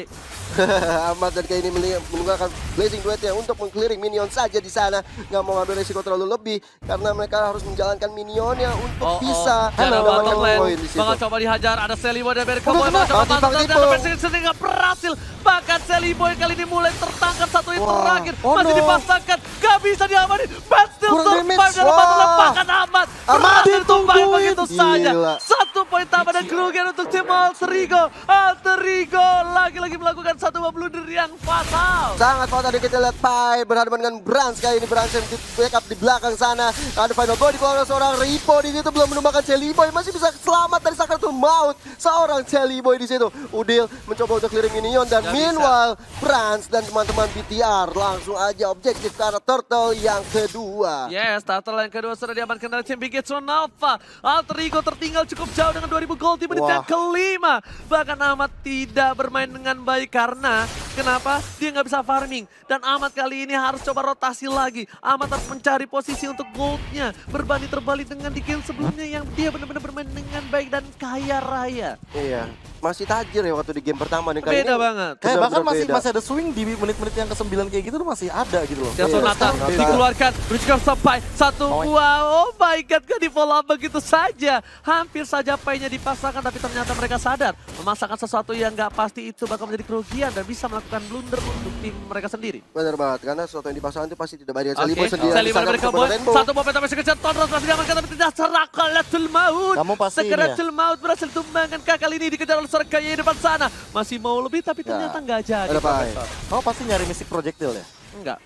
Ahmad dan kayak ini menggunakan Blazing Duetnya untuk meng-clearing minion saja di sana. Nggak mau ngambil resiko terlalu lebih karena mereka harus menjalankan minionnya untuk bisa Halo, mendapatkan bottom lane. poin di situ. Bakal coba dihajar, ada Silly Boy dan Miracle Udah Boy. kena, Bakal coba bagi tahan Ripo. dan versi sendiri nggak berhasil. Bahkan Silly Boy kali ini mulai tertangkap satu hit Wah. terakhir. Oh Masih no. dipaksakan, gak bisa diamanin. But still Kurang survive damage. dalam Wah. battle bahkan Ahmad. Ahmad Berhasil tumbang ditungguin. begitu saja. Gila. Satu poin tambah dan kerugian untuk tim Alter Ego. Alter Ego lagi-lagi melakukan satu blunder yang fatal. Sangat fatal tadi kita lihat Pai berhadapan dengan Brans kali ini. Brans yang di backup di belakang sana. Ada final boy di keluarga seorang Ripo di situ belum menemukan Jelly Boy, masih bisa selamat dari Sakratul Maut. Seorang Jelly Boy di situ. Udil mencoba untuk clearing minion dan meanwhile Brans dan teman-teman BTR langsung aja objektif ke arah Turtle yang kedua. Yes, Turtle yang kedua sudah diamankan dari tim Bigetron Alpha. Alter Ego tertinggal cukup jauh dengan 2000 gold di menit yang kelima. Bahkan Ahmad tidak bermain dengan baik karena kenapa? Dia nggak bisa farming. Dan Ahmad kali ini harus coba rotasi lagi. Ahmad harus mencari posisi untuk goldnya. Berbanding terbalik dengan di game sebelumnya yang dia benar-benar bermain dengan baik dan kaya raya. Iya, masih tajir ya waktu di game pertama nih. Kali Beda ini banget. Kayak bahkan bener-bener masih ada swing di menit-menit yang ke-9 kayak gitu tuh masih ada gitu loh. Dan Sonata Sonata. dikeluarkan, Bridgecraft sampai satu buah. Oh my god, gak di follow up begitu saja. Hampir saja painya dipasangkan tapi ternyata mereka sadar. Memasangkan sesuatu yang gak pasti itu bakal menjadi kerugian dan bisa melakukan blunder untuk tim mereka sendiri. Benar banget, karena sesuatu yang dipasangkan itu pasti tidak baik. Oke, Seliboy sendiri. Seliboy mereka boy. Satu bom tapi sekejar Tonros masih diamankan tapi tidak Sakratul Maut. Kamu pasti ini ya? Sakratul Maut berhasil tumbangkan kali ini dikejar oleh seorang kaya di depan sana. Masih mau lebih tapi ternyata nggak jadi. Ada Pai. Profesor. Kamu pasti nyari mistik projectile ya? Enggak.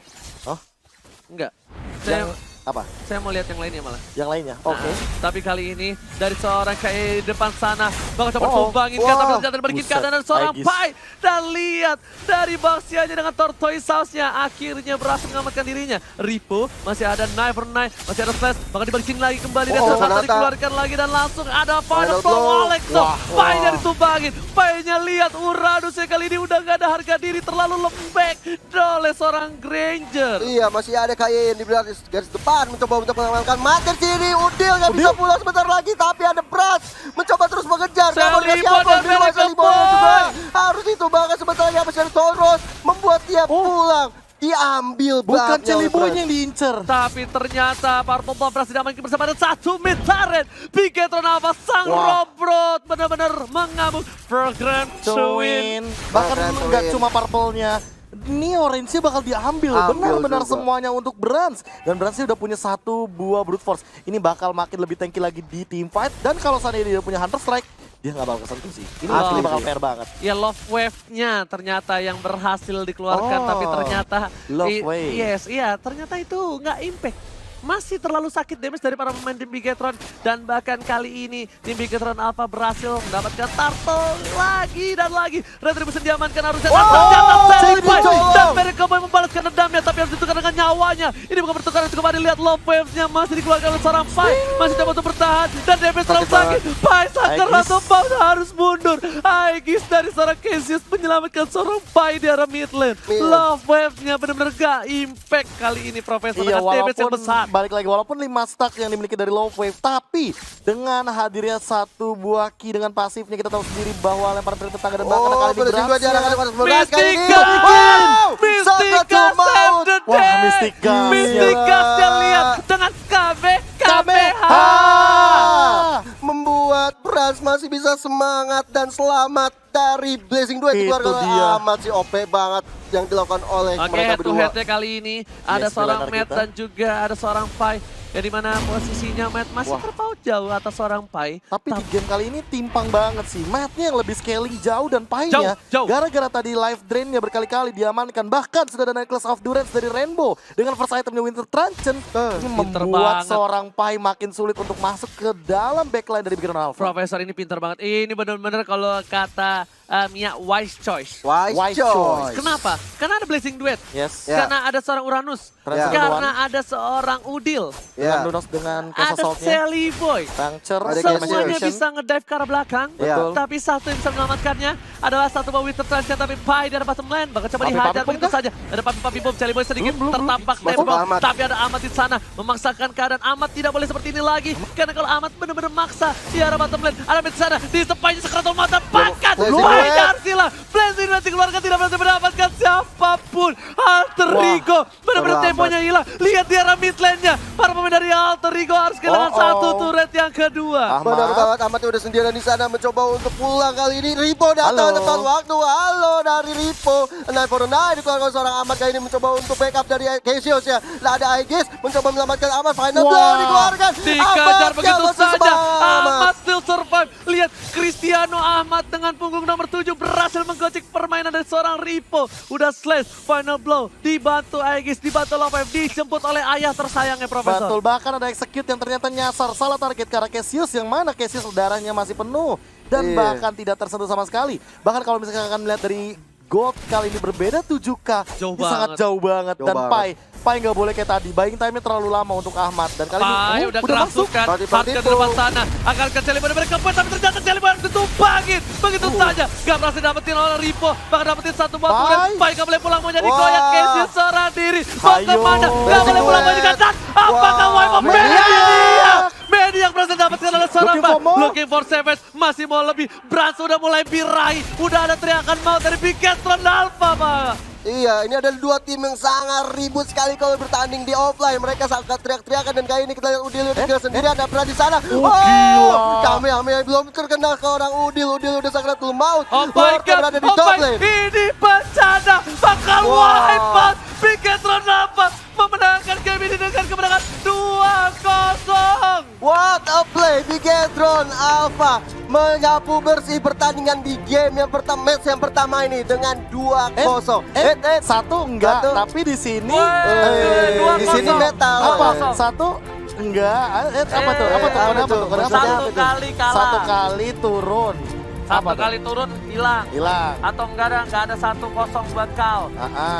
Oh? Enggak. Yang apa? Saya mau lihat yang lainnya malah. Yang lainnya? Oke. Nah, tapi kali ini dari seorang kayak di depan sana bakal coba Oh, tumbangin wow. kan tapi ternyata dibalikin Buset, keadaan seorang Aegis. Pai. Dan lihat dari Baxianya dengan Tortoise Sauce-nya akhirnya berhasil mengamankan dirinya. Ripo masih ada Knife, masih ada Slash, bakal dibalikin lagi kembali dan Sonata Sonata. dikeluarkan lagi dan langsung ada Final Final Blow blow. Alexo. Wah, Pai-nya ditumbangin. Pai-nya lihat Uranusnya kali ini udah gak ada harga diri, terlalu lembek oleh seorang Granger. Iya, masih ada Kayen di garis depan mencoba untuk mengamankan Mater sini. Udil nggak bisa pulang sebentar lagi, tapi ada Brans mencoba terus mengejar. Namun dia Seliboy siapa? dan Miracle Seliboy Boy. juga harus itu, bahkan sebentar lagi apa dari Tauros membuat dia pulang. Diambil Bukan banget oleh Celiboynya Brans. yang diincer. Tapi ternyata Purple Bomb berhasil diamankan bersama dengan satu mid turret. Bigetron Alpha sang Wah. Robrot benar-benar mengamuk program to win. Bahkan Bahkan to nggak win. cuma purple-nya. Ini orange-nya bakal diambil. Ambil Benar-benar juga. semuanya untuk Brans. Dan Brans udah punya satu buah brute force. Ini bakal makin lebih tanky lagi di team fight. Dan kalau seandainya dia punya Hunter Strike, dia nggak bakal kesentuh sih. Ini Wow. asli bakal fair banget. Ya Love Wave-nya ternyata yang berhasil dikeluarkan. Oh, Tapi ternyata Love Wave. Yes, iya ternyata itu nggak impact. Masih terlalu sakit damage dari para pemain tim Bigetron. Dan bahkan kali ini tim Bigetron Alpha berhasil mendapatkan Turtle lagi dan lagi. Retribution diamankan harusnya. Dan ternyata Seliboy dan Miracle Boy membalaskan dendamnya. Tapi harus ditukar dengan nyawanya. Ini bukan pertukaran cukup adil. Lihat Love Waves-nya masih dikeluarkan oleh seorang Pai. Masih coba untuk bertahan. Dan damage terlalu sakit. Pai Sakratul Maut harus mundur. Aegis dari seorang Cassius menyelamatkan seorang Pai di arah mid lane. Love Waves-nya benar-benar gak impact kali ini Profesor Iya, dengan damage yang walaupun besar. balik lagi, walaupun 5 stack yang dimiliki dari Love Wave, tapi dengan hadirnya satu buah key dengan pasifnya, kita tahu sendiri bahwa lemparan dari tetangga dan bahkan kali ini Finishing dua berhasil. diarahkan kepada Brans kali ini. Mystica! Wow! Mystica Sakratul Maut. save the Wah, day! Mystica. Mystica yang lihat dengan KBH! Membuat Brans masih bisa semangat dan selamat dari Blazing Duel. Itu Keluarga dia. amat sih OP banget yang dilakukan oleh Oke, mereka head to berdua. headnya kali ini ada Yes, seorang villainer Matt kita. dan juga ada seorang Pai. Ya dimana posisinya Matt masih Wah. terpaut jauh atas seorang Pai. Tapi di game kali ini timpang banget sih. Matt-nya yang lebih scaling jauh dan Pai-nya. Jauh. Gara-gara tadi life drain-nya berkali-kali diamankan. Bahkan sudah ada Necklace of Durance dari Rainbow. Dengan first itemnya Winter Truncheon. Ini pinter membuat banget. seorang Pai makin sulit untuk masuk ke dalam backline dari Bigetron Alpha. Profesor ini pintar banget. Ini benar-benar kalau kata Mia wise choice. Wise choice. Kenapa? Karena ada Blazing Duet. Yes. Ya. Karena ada seorang Uranus. Transfer Karena ada seorang Udil. Dengan Ya. Lunos dengan Case Ada Assault-nya. Sally Boy. Puncture. Ada sama Semuanya Execution. bisa ngedive ke arah belakang. Betul. Tapi satu yang bisa menyelamatkannya adalah satu bawah Winter Truncheon. Tapi Pai di arah bottom lane. Bakal coba Papi dihajar Papi begitu kah? saja. Ada Papi Bob. Sally Boy sedikit Belum. tertampak Masuk tembok. Ahmad. Tapi ada Ahmad di sana. Memaksakan keadaan Ahmad tidak boleh seperti ini lagi. Karena kalau Ahmad benar-benar maksa di arah bottom lane. Ada di sana. Di sepainya Sakratul Maut dapatkan. Blazing Pai Duet. Darsila. Blazing Duet dikeluarkan tidak berhasil mendapatkan siapapun. Alter Wah, Ego benar-benar terlambat. temponya hilang. Lihat di arah mid lane-nya. Para pemain dari Alter Ego harus kehilangan satu turret yang kedua. Benar Ahmad. banget, Ahmad udah sendirian di sana mencoba untuk pulang kali ini. Ripo datang Halo. tepat waktu. Halo dari Ripo. 949 dikeluarkan seorang Ahmad kali ini mencoba untuk backup dari Cassius ya. Lah ada Aegis mencoba menyelamatkan Ahmad. Final blow Wah. dikeluarkan. Dikejar Ahmad begitu masih saja. selamat. Ahmad still survive. Lihat Ahmad dengan punggung nomor 7 berhasil menggocek permainan dari seorang Ripo. Udah slash, final blow, dibantu Aegis, dibantu Love dijemput oleh ayah tersayangnya Profesor. Betul, bahkan ada execute yang ternyata nyasar salah target ke arah Cassius, yang mana Cassius darahnya masih penuh dan Iya. bahkan tidak tersentuh sama sekali. Bahkan kalau misalkan akan melihat dari Gold kali ini berbeda 7K, Jauh ini sangat banget. jauh banget. Jauh Dan banget. Pai nggak boleh kayak tadi, buying time-nya terlalu lama untuk Ahmad. Dan kali Pai ini udah masuk. kerasukan, Party, Fat party ke tuh. depan sana. Akan ke Celeborn berkeput, tapi ternyata Celeborn ditumpangin. Begitu saja, gak berhasil dapetin oleh Ripo. Bahkan dapetin satu buah Pai. turret. Pai gak boleh pulang, mau jadi Wah. goyak Cassius seorang diri. Mau Ayo. kemana? Gak boleh pulang, mau jadi dan apakah wipe of Media? Media yang berhasil dapatkan oleh seorang Looking for more. Looking for Savage, masih mau lebih. Brans udah mulai birahi. Udah ada teriakan mau dari Bigetron Alpha, Pak. Iya, ini adalah dua tim yang sangat ribut sekali kalau bertanding di offline. Mereka sangat teriak-teriakan dan kali ini kita lihat Udil udah sendiri ada pernah di sana. Gila. Kami belum terkena ke orang Udil. Udil udah sangat maut. Oh my Lord god, berada di oh top my, lane. ini bencana. Bakal Wow. wipe out Bigetron Alpha memenangkan game ini dengan kemenangan 2-0. What a play, Bigetron Alpha menyapu bersih pertandingan di game yang pertama, match yang pertama ini dengan 2-0. Satu enggak, Satu. tapi di sini Di sini metal. apa? Satu enggak, apa tuh? Apa tuh? Kode apa tuh? Kode apa Maksudnya tuh? apa tuh? kali kalah. Satu kali turun. Satu Apa tuh? kali turun hilang. Hilang. Atau enggak ada 1-0 buat kau. Ah, ah.